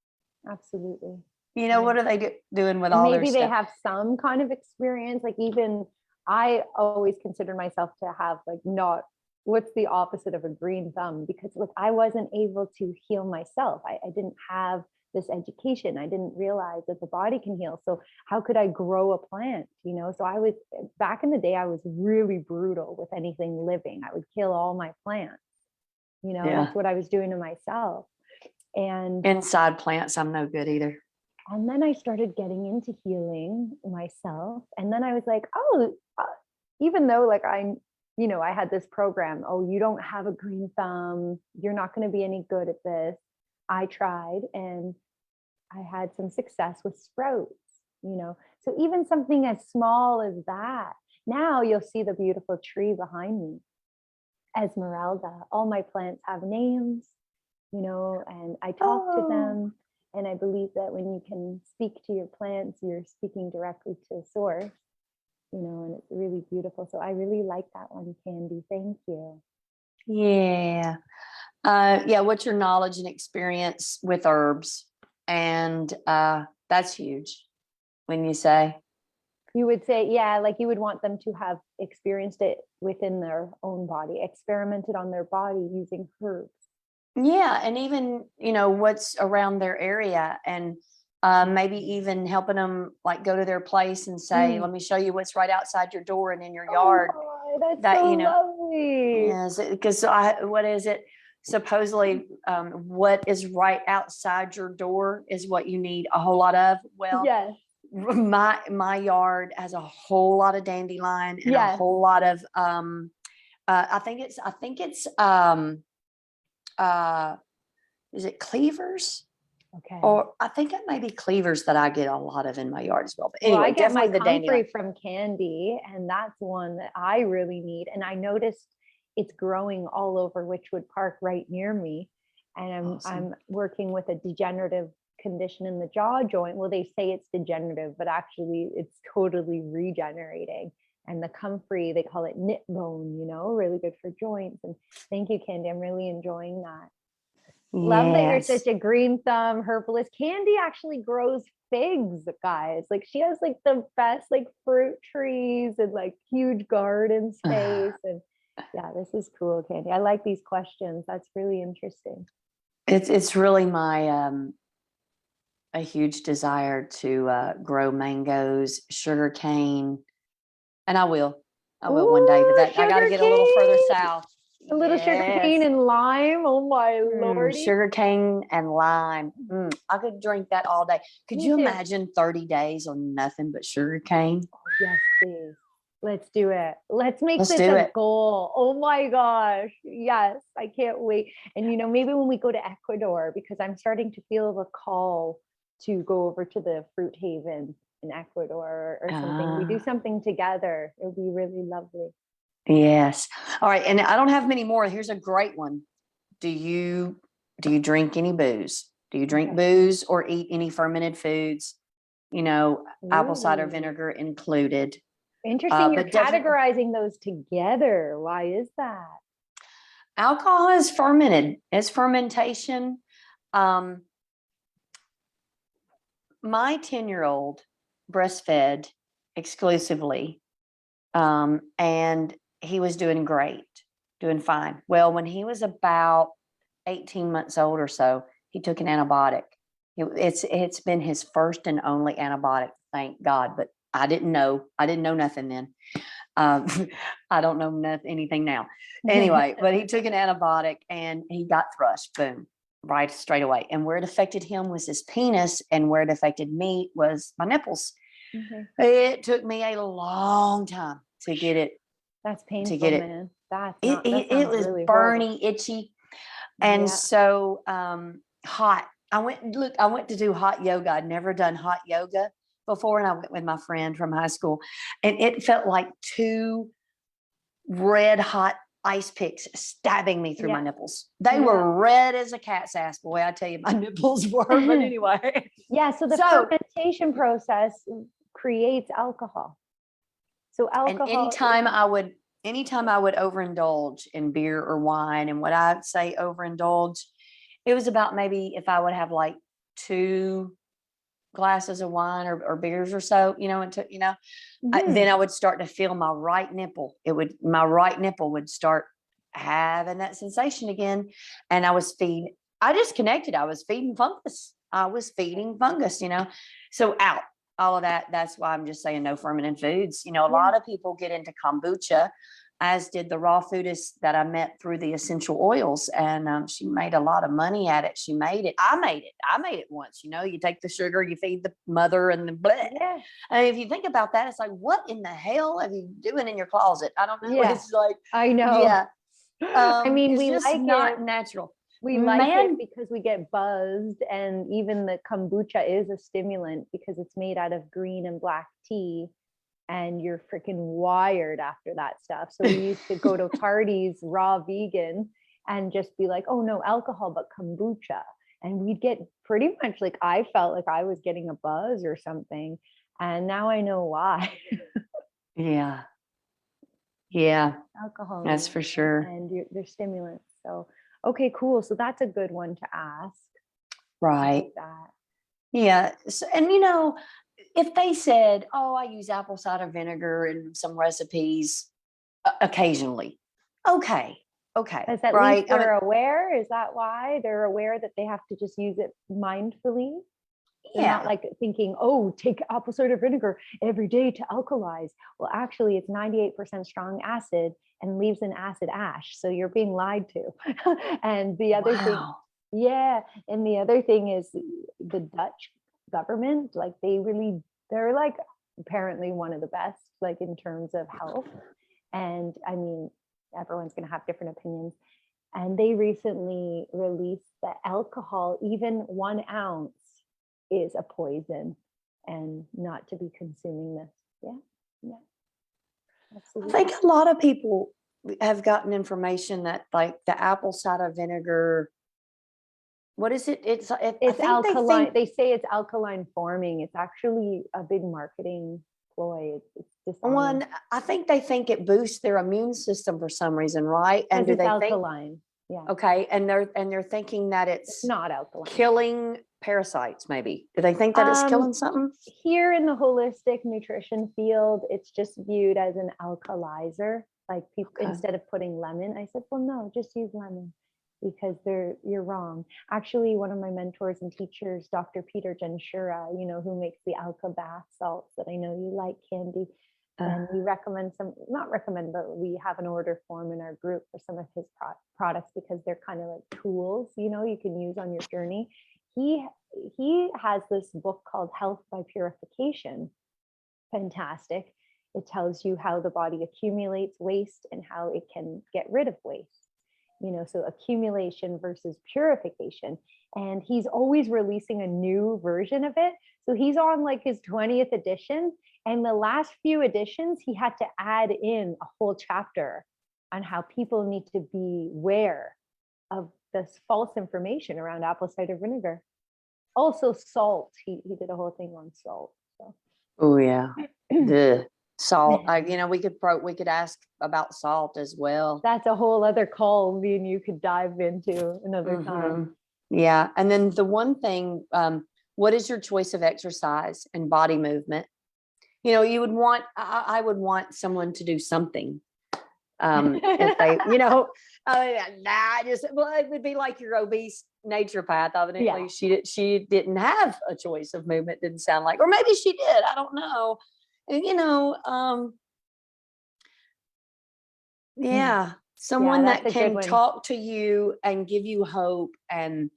Absolutely. what are they doing with And all their maybe they stuff? have some kind of experience. Like, even I always consider myself to have like not what's the opposite of a green thumb, because like I wasn't able to heal myself. I didn't have this education. I didn't realize that the body can heal. So how could I grow a plant? So I was, back in the day, I was really brutal with anything living. I would kill all my plants. That's what I was doing to myself. And inside plants, I'm no good either. And then I started getting into healing myself. And then I was like, oh, even though like I had this program, oh, you don't have a green thumb, you're not going to be any good at this. I tried and I had some success with sprouts, So even something as small as that, now you'll see the beautiful tree behind me, Esmeralda. All my plants have names, and I talk to them. And I believe that when you can speak to your plants, you're speaking directly to source, and it's really beautiful. So I really like that one, Candy. Thank you. Yeah. What's your knowledge and experience with herbs? And that's huge when you say. You would say, yeah, like you would want them to have experienced it within their own body, experimented on their body using herbs. Yeah. And even, what's around their area, and maybe even helping them like go to their place and say, let me show you what's right outside your door and in your yard. Oh, that's so lovely. Yes, because what is it? Supposedly, what is right outside your door is what you need a whole lot of. Well, yes. My yard has a whole lot of dandelion and a whole lot of I think it's is it cleavers? Okay. Or I think it may be cleavers that I get a lot of in my yard as well. But anyway, I get my the comfrey from Candy, and that's one that I really need. And I noticed it's growing all over Witchwood Park right near me. And I'm working with a degenerative condition in the jaw joint. Well, they say it's degenerative, but actually it's totally regenerating. And the comfrey, they call it knit bone, really good for joints. And thank you, Candy. I'm really enjoying that. Love that you're such a green thumb herbalist. Candy actually grows figs, guys. Like, she has like the best like fruit trees and like huge garden space. And yeah, this is cool, Candy. I like these questions. That's really interesting. It's really my a huge desire to grow mangoes, sugar cane, and I will one day. But that I got to get a little further south. A little sugar cane and lime. Oh my lordy. Sugar cane and lime. I could drink that all day. Could you imagine 30 days on nothing but sugar cane? Oh, yes, please. Let's do it. Let's make this a goal. Oh my gosh. Yes, I can't wait. And maybe when we go to Ecuador, because I'm starting to feel the call to go over to the fruit haven in Ecuador or something. We do something together. It would be really lovely. Yes. All right. And I don't have many more. Here's a great one. Do you drink any booze? Do you drink booze or eat any fermented foods? Apple cider vinegar included. Interesting. You're categorizing those together. Why is that? Alcohol is fermented. It's fermentation. My 10-year-old breastfed exclusively. And he was doing great, doing fine. Well, when he was about 18 months old or so, he took an antibiotic. It's been his first and only antibiotic, thank God. But I didn't know nothing then. I don't know anything now. Anyway, but he took an antibiotic and he got thrush, boom, right straight away. And where it affected him was his penis, and where it affected me was my nipples. It took me a long time to get it. That's painful, man. It was really burning, itchy, and so hot. I went to do hot yoga. I'd never done hot yoga before, and I went with my friend from high school, and it felt like two red hot ice picks stabbing me through my nipples. They were red as a cat's ass. Boy, I tell you, my nipples were. But anyway. Yeah. So the fermentation process creates alcohol. So alcohol. And anytime I would overindulge in beer or wine, and what I'd say overindulge, it was about maybe if I would have like 2 glasses of wine or beers or so, then I would start to feel my right nipple. My right nipple would start having that sensation again. And I just connected. I was feeding fungus. So out all of that. That's why I'm just saying no fermented foods. A lot of people get into kombucha, as did the raw foodist that I met through the essential oils. And she made a lot of money at it. She made it. I made it once. You take the sugar, you feed the mother and the bleh. Yeah. And if you think about that, it's like, what in the hell are you doing in your closet? I don't know. Yeah. It's like, I know. Yeah. I mean, it's we just like not it. natural. We like it because we get buzzed, and even the kombucha is a stimulant because it's made out of green and black tea. And you're freaking wired after that stuff. So we used to go to parties, raw vegan, and just be like, oh, no alcohol, but kombucha. And we'd get pretty much like, I felt like I was getting a buzz or something. And now I know why. Yeah. Alcohol. That's for sure. And they're stimulants. So, okay, cool. So that's a good one to ask. Right. Yeah. So, and if they said, oh, I use apple cider vinegar in some recipes occasionally. Okay. Is that right? Least they're aware? Is that why they're aware that they have to just use it mindfully? They're not like thinking, oh, take apple cider vinegar every day to alkalize. Well, actually, it's 98% strong acid and leaves an acid ash. So you're being lied to. And the other thing, and the other thing is the Dutch government, like they're like apparently one of the best, like in terms of health. And I mean, everyone's going to have different opinions. And they recently released that alcohol, even 1 ounce, is a poison and not to be consuming this. Yeah. Absolutely. I think a lot of people have gotten information that like the apple cider vinegar, what is it? It's alkaline. They say it's alkaline forming. It's actually a big marketing ploy. It's one. I think they think it boosts their immune system for some reason, right? And do they alkaline? Yeah. Okay, and they're thinking that it's not alkaline, killing parasites. Maybe do they think that it's killing something? Here in the holistic nutrition field, it's just viewed as an alkalizer. Like people, instead of putting lemon, I said, well, no, just use lemon. Because you're wrong. Actually, one of my mentors and teachers, Dr. Peter Genshura, who makes the Alka bath salts that I know you like, Candy. And we recommend but we have an order form in our group for some of his products because they're kind of like tools, you can use on your journey. He has this book called Health by Purification. Fantastic. It tells you how the body accumulates waste and how it can get rid of waste. So accumulation versus purification. And he's always releasing a new version of it. So he's on like his 20th edition. And the last few editions, he had to add in a whole chapter on how people need to be aware of this false information around apple cider vinegar. Also salt. He did a whole thing on salt. So. Oh, yeah. The salt. We could ask about salt as well. That's a whole other call me and you could dive into another time. Yeah. And then the one thing, what is your choice of exercise and body movement? You would want, I would want someone to do something. If they, it would be like your obese naturopath. Evidently, she didn't have a choice of movement. Didn't sound like, or maybe she did. I don't know. Someone that can talk to you and give you hope and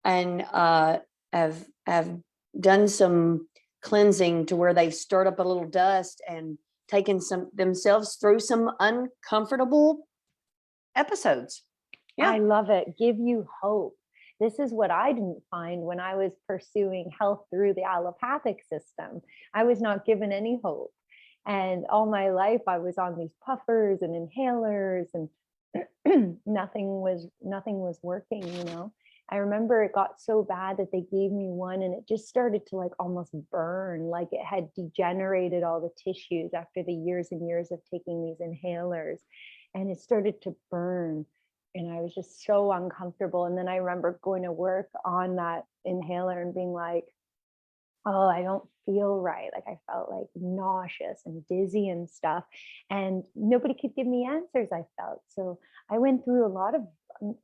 have done some cleansing to where they've stirred up a little dust and taken themselves through some uncomfortable episodes. Yeah. I love it. Give you hope. This is what I didn't find when I was pursuing health through the allopathic system. I was not given any hope. And all my life I was on these puffers and inhalers and nothing was working, you know. I remember it got so bad that they gave me one and it just started to like almost burn, like it had degenerated all the tissues after the years and years of taking these inhalers, and it started to burn. And I was just so uncomfortable. And then I remember going to work on that inhaler and being like, oh, I don't feel right. Like I felt like nauseous and dizzy and stuff. And nobody could give me answers, I felt. So I went through a lot of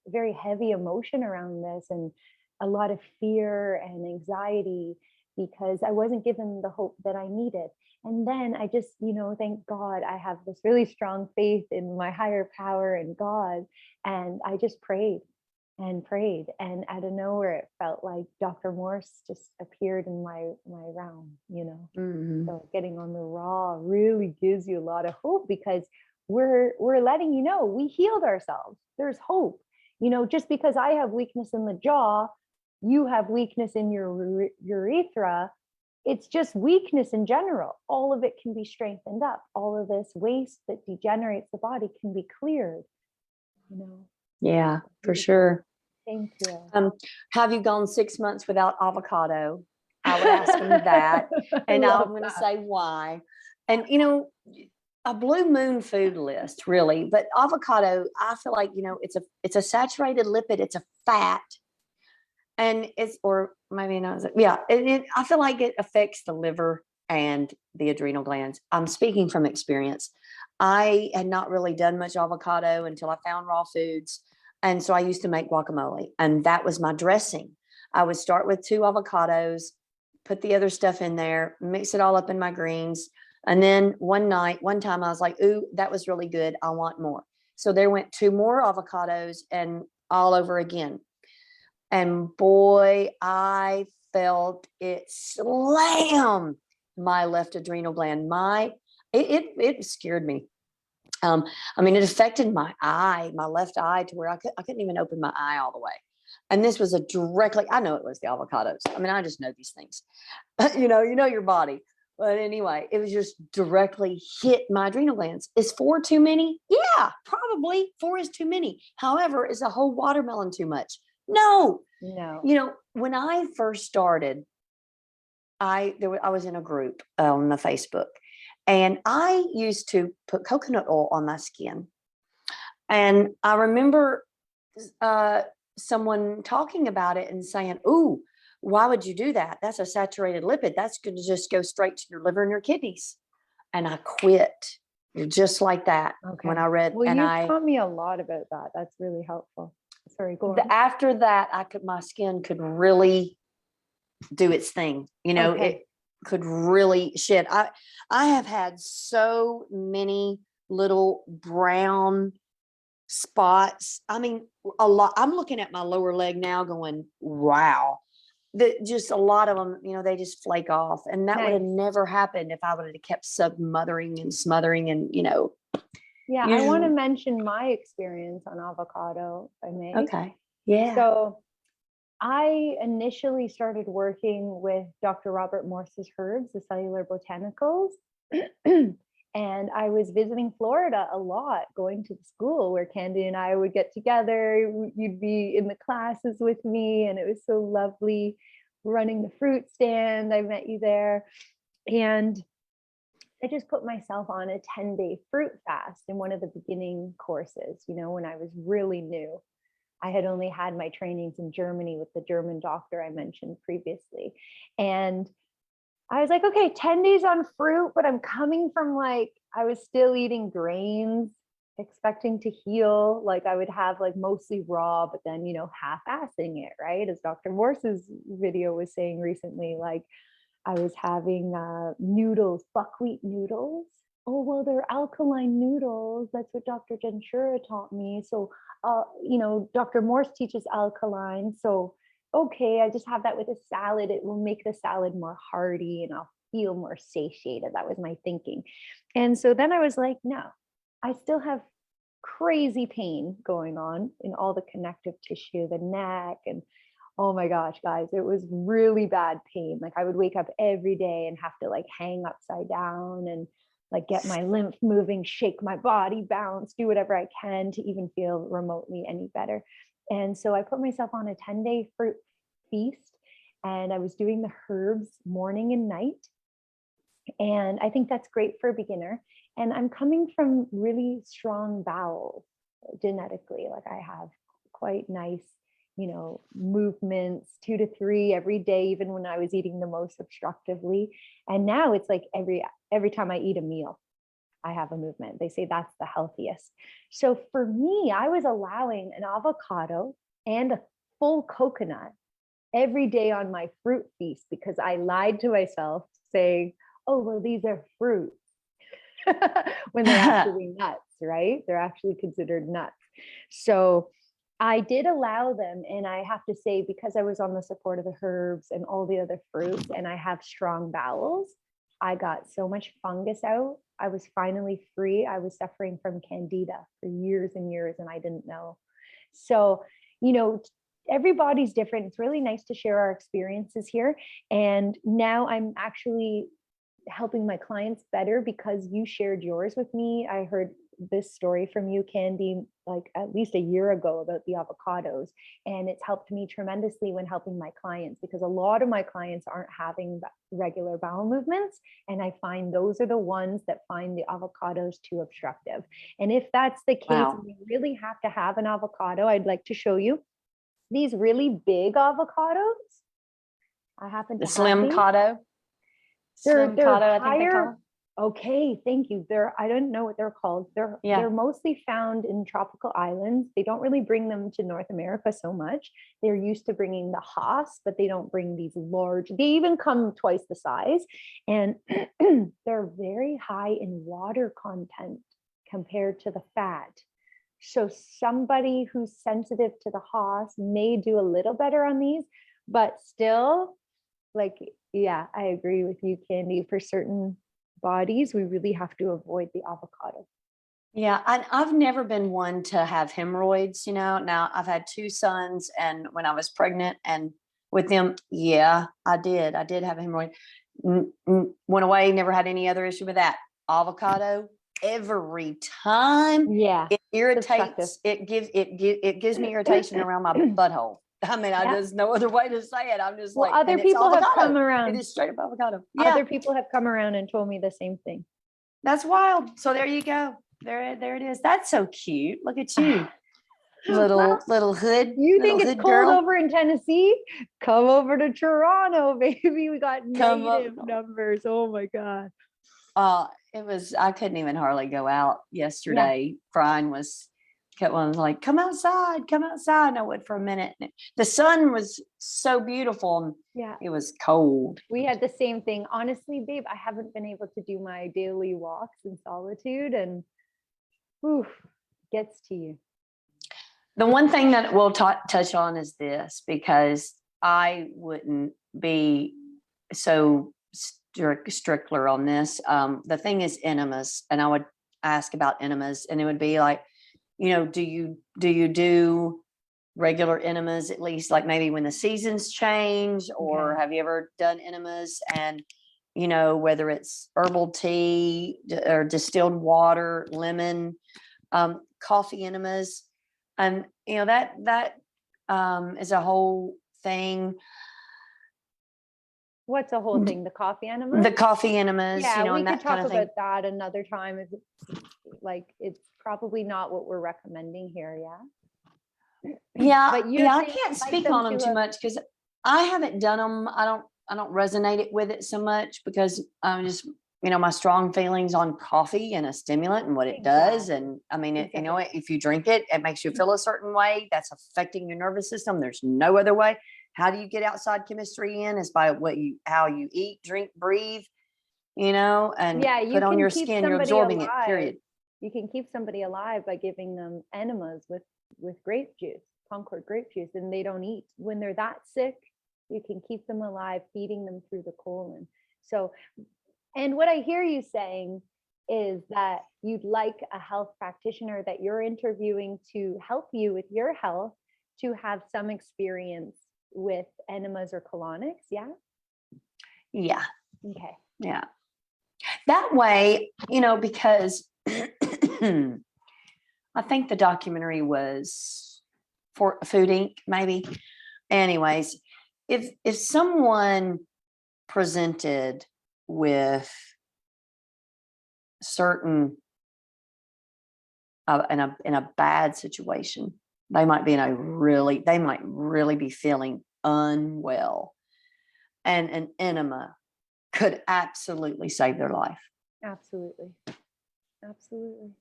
very heavy emotion around this and a lot of fear and anxiety because I wasn't given the hope that I needed. And then I just, you know, thank God I have this really strong faith in my higher power and God. And I just prayed and prayed, and out of nowhere it felt like Dr. Morse just appeared in my realm, you know. So getting on the raw really gives you a lot of hope because we're letting you know we healed ourselves. There's hope, you know. Just because I have weakness in the jaw, you have weakness in your urethra. It's just weakness in general. All of it can be strengthened up. All of this waste that degenerates the body can be cleared, you know. Yeah, for sure. Thank you. Have you gone 6 months without avocado? I would ask them that. And I'm going to say why. And, you know, a blue moon food list, really. But avocado, I feel like, you know, it's a saturated lipid. It's a fat. And it's, or maybe not. Yeah. I feel like it affects the liver and the adrenal glands. I'm speaking from experience. I had not really done much avocado until I found raw foods. And so I used to make guacamole, and that was my dressing. I would start with 2 avocados, put the other stuff in there, mix it all up in my greens. And then one time I was like, ooh, that was really good. I want more. So there went 2 more avocados and all over again. And boy, I felt it slam my left adrenal gland. It scared me. I mean, it affected my eye, my left eye, to where I couldn't even open my eye all the way. And this was I know it was the avocados. I mean, I just know these things, you know your body. But anyway, it was just directly hit my adrenal glands. Is 4 too many? Yeah, probably 4 is too many. However, is a whole watermelon too much? No. You know, when I first started, I was in a group on the Facebook. And I used to put coconut oil on my skin. And I remember someone talking about it and saying, ooh, why would you do that? That's a saturated lipid. That's going to just go straight to your liver and your kidneys. And I quit just like that. Okay. When I read, well, and you taught me a lot about that. That's really helpful. Sorry, go on. After that, my skin could really do its thing. You know, it could really shed. I have had so many little brown spots. I mean, a lot. I'm looking at my lower leg now going, wow. Just a lot of them, you know, they just flake off. And that would have never happened if I would have kept smothering and, you know. Yeah, I want to mention my experience on avocado, if I may. Okay. Yeah. So I initially started working with Dr. Robert Morse's herbs, the cellular botanicals. And I was visiting Florida a lot, going to the school where Candy and I would get together. You'd be in the classes with me, and it was so lovely running the fruit stand. I met you there. And I just put myself on a 10-day fruit fast in one of the beginning courses, you know, when I was really new. I had only had my trainings in Germany with the German doctor I mentioned previously. And I was like, okay, 10 days on fruit, but I'm coming from like, I was still eating grains, expecting to heal. Like I would have like mostly raw, but then, you know, half-assing it, right? As Dr. Morse's video was saying recently, like I was having noodles, buckwheat noodles. Oh, well, they're alkaline noodles. That's what Dr. Gensura taught me. So, you know, Dr. Morse teaches alkaline. So, okay, I just have that with a salad. It will make the salad more hearty and I'll feel more satiated. That was my thinking. And so then I was like, no, I still have crazy pain going on in all the connective tissue, the neck, and oh my gosh, guys, it was really bad pain. Like I would wake up every day and have to like hang upside down. And like get my lymph moving, shake my body, bounce, do whatever I can to even feel remotely any better. And so I put myself on a 10-day fruit feast, and I was doing the herbs morning and night. And I think that's great for a beginner. And I'm coming from really strong bowels genetically. Like I have quite nice, movements, 2 to 3 every day, even when I was eating the most obstructively. And now it's like every time I eat a meal, I have a movement. They say that's the healthiest. So for me, I was allowing an avocado and a full coconut every day on my fruit feast because I lied to myself saying, oh, well, these are fruits when they're actually nuts, right? They're actually considered nuts. So I did allow them. And I have to say, because I was on the support of the herbs and all the other fruits, and I have strong bowels, I got so much fungus out. I was finally free. I was suffering from candida for years and years, and I didn't know. So, everybody's different. It's really nice to share our experiences here. And now I'm actually helping my clients better because you shared yours with me. I heard this story from you, Candy, like at least a year ago about the avocados. And it's helped me tremendously when helping my clients because a lot of my clients aren't having regular bowel movements. And I find those are the ones that find the avocados too obstructive. And if that's the case, wow, you really have to have an avocado. I'd like to show you these really big avocados. I happen to have slim cotto. They're higher. Okay, thank you. I don't know what they're called. They're mostly found in tropical islands. They don't really bring them to North America so much. They're used to bringing the Haas, but they don't bring these large. They even come twice the size, and they're very high in water content compared to the fat. So somebody who's sensitive to the Haas may do a little better on these, but still, yeah, I agree with you, Candy. For certain bodies, we really have to avoid the avocado. Yeah, I've never been one to have hemorrhoids, Now I've had 2 sons, and when I was pregnant and with them, yeah, I did have a hemorrhoid. Went away, never had any other issue with that. Avocado, every time, yeah, it irritates. It gives me irritation around my butthole. I mean, there's no other way to say it. I'm just other people have come around. It is straight up avocado. Yeah. Other people have come around and told me the same thing. That's wild. So there you go. There it is. That's so cute. Look at you. little hood. You think it's cold over in Tennessee? Come over to Toronto, baby. We got negative numbers. Oh my God. I couldn't even hardly go out yesterday. Brian kept on like, come outside. And I went for a minute. The sun was so beautiful. And it was cold. We had the same thing. Honestly, babe, I haven't been able to do my daily walks in solitude, and gets to you. The one thing that we'll touch on is this, because I wouldn't be so strictler on this. The thing is enemas, and I would ask about enemas, and it would be like, do you do regular enemas, at least like maybe when the seasons change, or have you ever done enemas? And whether it's herbal tea or distilled water, lemon, coffee enemas, and that is a whole thing. What's a whole thing? The coffee enemas? The coffee enemas. Yeah, we and could talk about that another time. It's probably not what we're recommending here. Yeah, but I can't speak on them too much because I haven't done them. I don't resonate with it so much because I'm just, my strong feelings on coffee and a stimulant and what it does. And I mean, if you drink it, it makes you feel a certain way. That's affecting your nervous system. There's no other way. How do you get outside chemistry in? Is by how you eat, drink, breathe, and put on your skin. You're absorbing it, period. You can keep somebody alive by giving them enemas with grape juice, Concord grape juice, and they don't eat. When they're that sick, you can keep them alive, feeding them through the colon. So, and what I hear you saying is that you'd like a health practitioner that you're interviewing to help you with your health to have some experience with enemas or colonics. Yeah. Yeah. Okay. Yeah. that way, because I think the documentary was for Food Inc. maybe. Anyways, if someone presented with certain in a bad situation, they might really be feeling unwell, and an enema could absolutely save their life. Absolutely. Absolutely.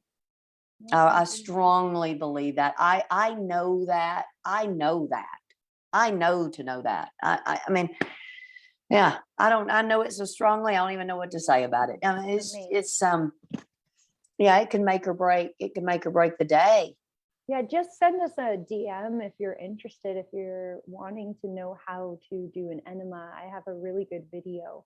I strongly believe that. I know that. I know to know that. I mean, yeah, I know it so strongly. I don't even know what to say about it. I mean, it's yeah, it can make or break. It can make or break the day. Yeah, just send us a DM if you're interested, if you're wanting to know how to do an enema. I have a really good video.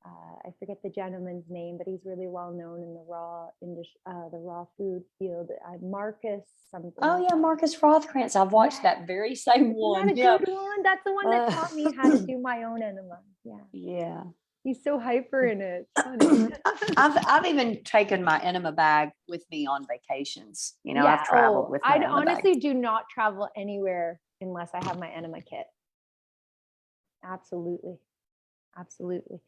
I forget the gentleman's name, but he's really well known in the raw food field. Marcus something. Oh yeah, Marcus Rothkrantz. I've watched that very same one. Isn't that a good one? That's the one that taught me how to do my own enema. Yeah. Yeah. He's so hyper in it. It's funny. I've even taken my enema bag with me on vacations. I've traveled with my I enema honestly bag. do not travel anywhere unless I have my enema kit. Absolutely. Absolutely.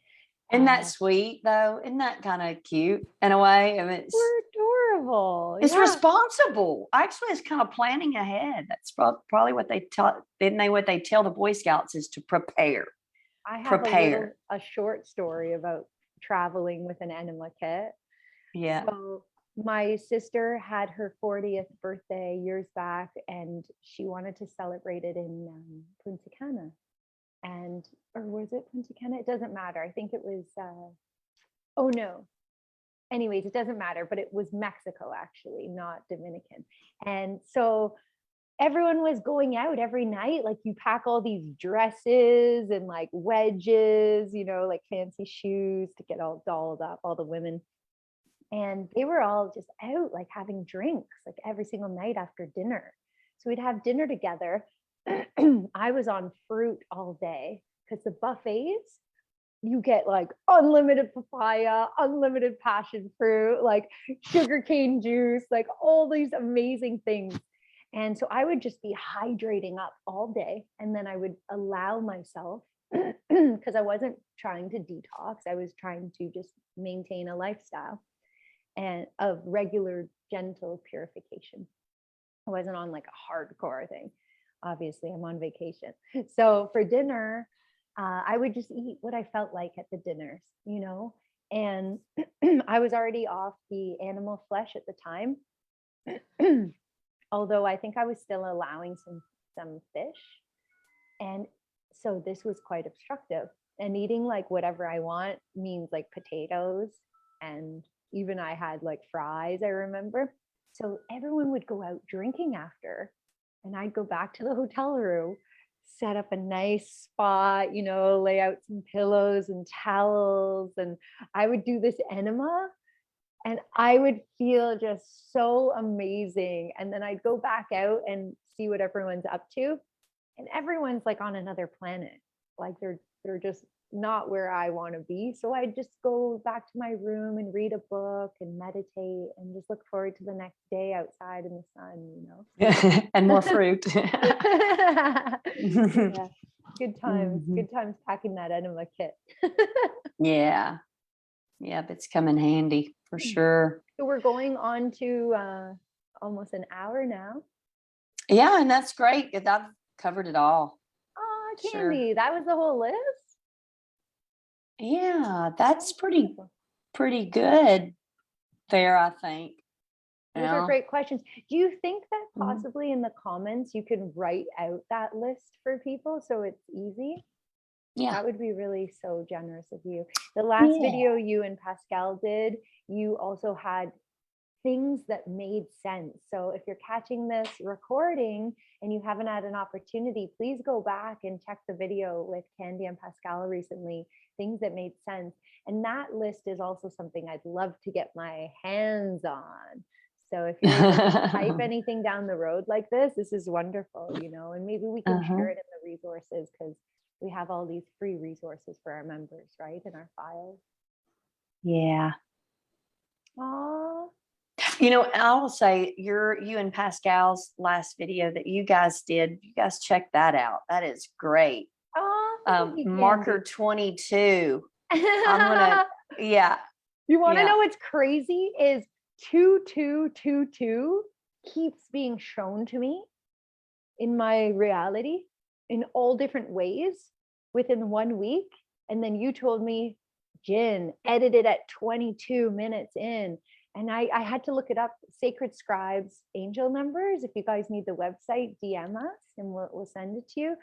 Isn't that sweet though? Isn't that kind of cute in a way? I mean, we're adorable. It's responsible. Actually, it's kind of planning ahead. That's probably what they taught. What they tell the Boy Scouts is to prepare. I have a short story about traveling with an enema kit. Yeah. So my sister had her 40th birthday years back, and she wanted to celebrate it in Punta Cana. Or was it Punta Cana? It doesn't matter. I think it was, oh no. Anyways, it doesn't matter, but it was Mexico actually, not Dominican. And so everyone was going out every night. Like you pack all these dresses and like wedges, like fancy shoes to get all dolled up, all the women. And they were all just out like having drinks like every single night after dinner. So we'd have dinner together. I was on fruit all day because the buffets, you get like unlimited papaya, unlimited passion fruit, like sugarcane juice, like all these amazing things. And so I would just be hydrating up all day. And then I would allow myself, because I wasn't trying to detox, I was trying to just maintain a lifestyle and of regular, gentle purification. I wasn't on like a hardcore thing. Obviously, I'm on vacation. So for dinner, I would just eat what I felt like at the dinners, and I was already off the animal flesh at the time. Although I think I was still allowing some fish. And so this was quite obstructive. And eating like whatever I want means like potatoes, and even I had like fries, I remember. So everyone would go out drinking after, and I'd go back to the hotel room, set up a nice spot, lay out some pillows and towels, and I would do this enema, and I would feel just so amazing. And then I'd go back out and see what everyone's up to, and everyone's like on another planet. Like they're just not where I want to be. So I just go back to my room and read a book and meditate and just look forward to the next day outside in the sun, And more fruit. Yeah. Good times. Good times packing that enema kit. Yeah. Yeah, it's come in handy for sure. So we're going on to almost an hour now. Yeah, and that's great. I've covered it all. Oh, Candy, that was the whole list? Yeah, that's pretty good there, I think. Those are great questions. Do you think that possibly in the comments you can write out that list for people so it's easy? Yeah. That would be really so generous of you. The last video you and Pascal did, you also had things that made sense. So if you're catching this recording and you haven't had an opportunity, please go back and check the video with Candy and Pascal recently, things that made sense. And that list is also something I'd love to get my hands on. So if you're able to type anything down the road like this is wonderful, and maybe we can share it in the resources, because we have all these free resources for our members, right, in our files. Yeah. Oh, You know, I will say you and Pascal's last video that you guys did, you guys check that out. That is great. thank you, Marker 22. I'm gonna, yeah. You want to know what's crazy is 2222 keeps being shown to me in my reality in all different ways within 1 week. And then you told me, Jin, edited at 22 minutes in. And I had to look it up, Sacred Scribes angel numbers. If you guys need the website, DM us and we'll send it to you.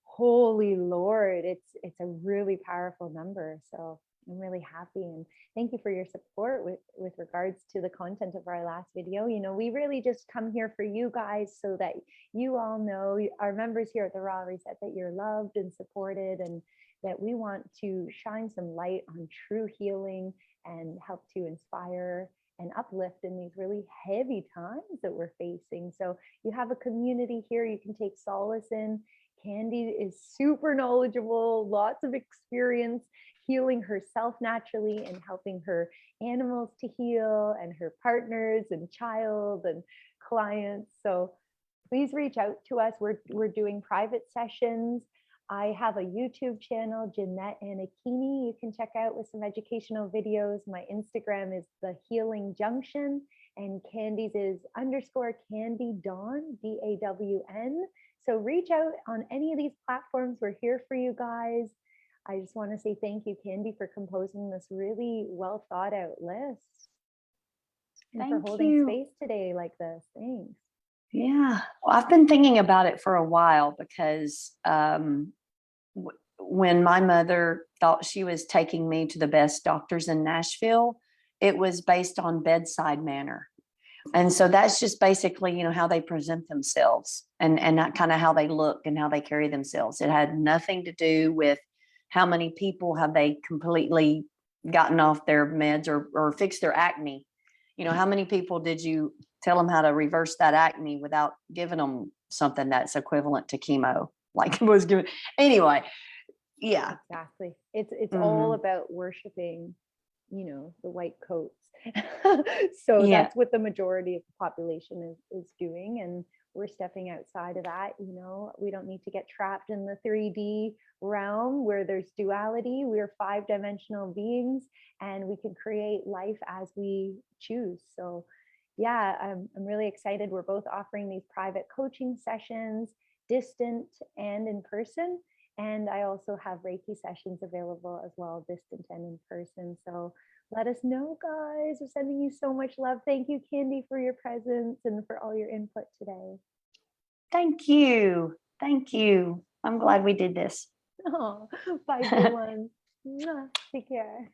Holy Lord, it's a really powerful number. So I'm really happy, and thank you for your support with regards to the content of our last video. You know, we really just come here for you guys so that you all know, our members here at the Raw Reset, that you're loved and supported, and that we want to shine some light on true healing and help to inspire and uplift in these really heavy times that we're facing. So you have a community here you can take solace in. Candy is super knowledgeable, lots of experience healing herself naturally and helping her animals to heal, and her partners and child and clients. So please reach out to us. We're doing private sessions. I have a YouTube channel, Jeanette Anakini, you can check out with some educational videos. My Instagram is The Healing Junction, and Candy's is _Candy Dawn, DAWN. So reach out on any of these platforms. We're here for you guys. I just want to say thank you, Candy, for composing this really well thought out list. And for holding space today like this. Thanks. Yeah. Well, I've been thinking about it for a while because when my mother thought she was taking me to the best doctors in Nashville, it was based on bedside manner. And so that's just basically, you know, how they present themselves and not kind of how they look and how they carry themselves. It had nothing to do with how many people have they completely gotten off their meds or fixed their acne. You know, how many people did you tell them how to reverse that acne without giving them something that's equivalent to chemo? Like it was given. Anyway, yeah. Exactly. It's all about worshiping, you know, the white coats. So that's what the majority of the population is doing. And we're stepping outside of that. You know, we don't need to get trapped in the 3D realm where there's duality. We're 5-dimensional beings, and we can create life as we choose. So yeah, I'm really excited. We're both offering these private coaching sessions, distant and in person. And I also have Reiki sessions available as well, distant and in person. So let us know, guys. We're sending you so much love. Thank you, Candy, for your presence and for all your input today. Thank you. Thank you. I'm glad we did this. Oh, bye, everyone. Take care.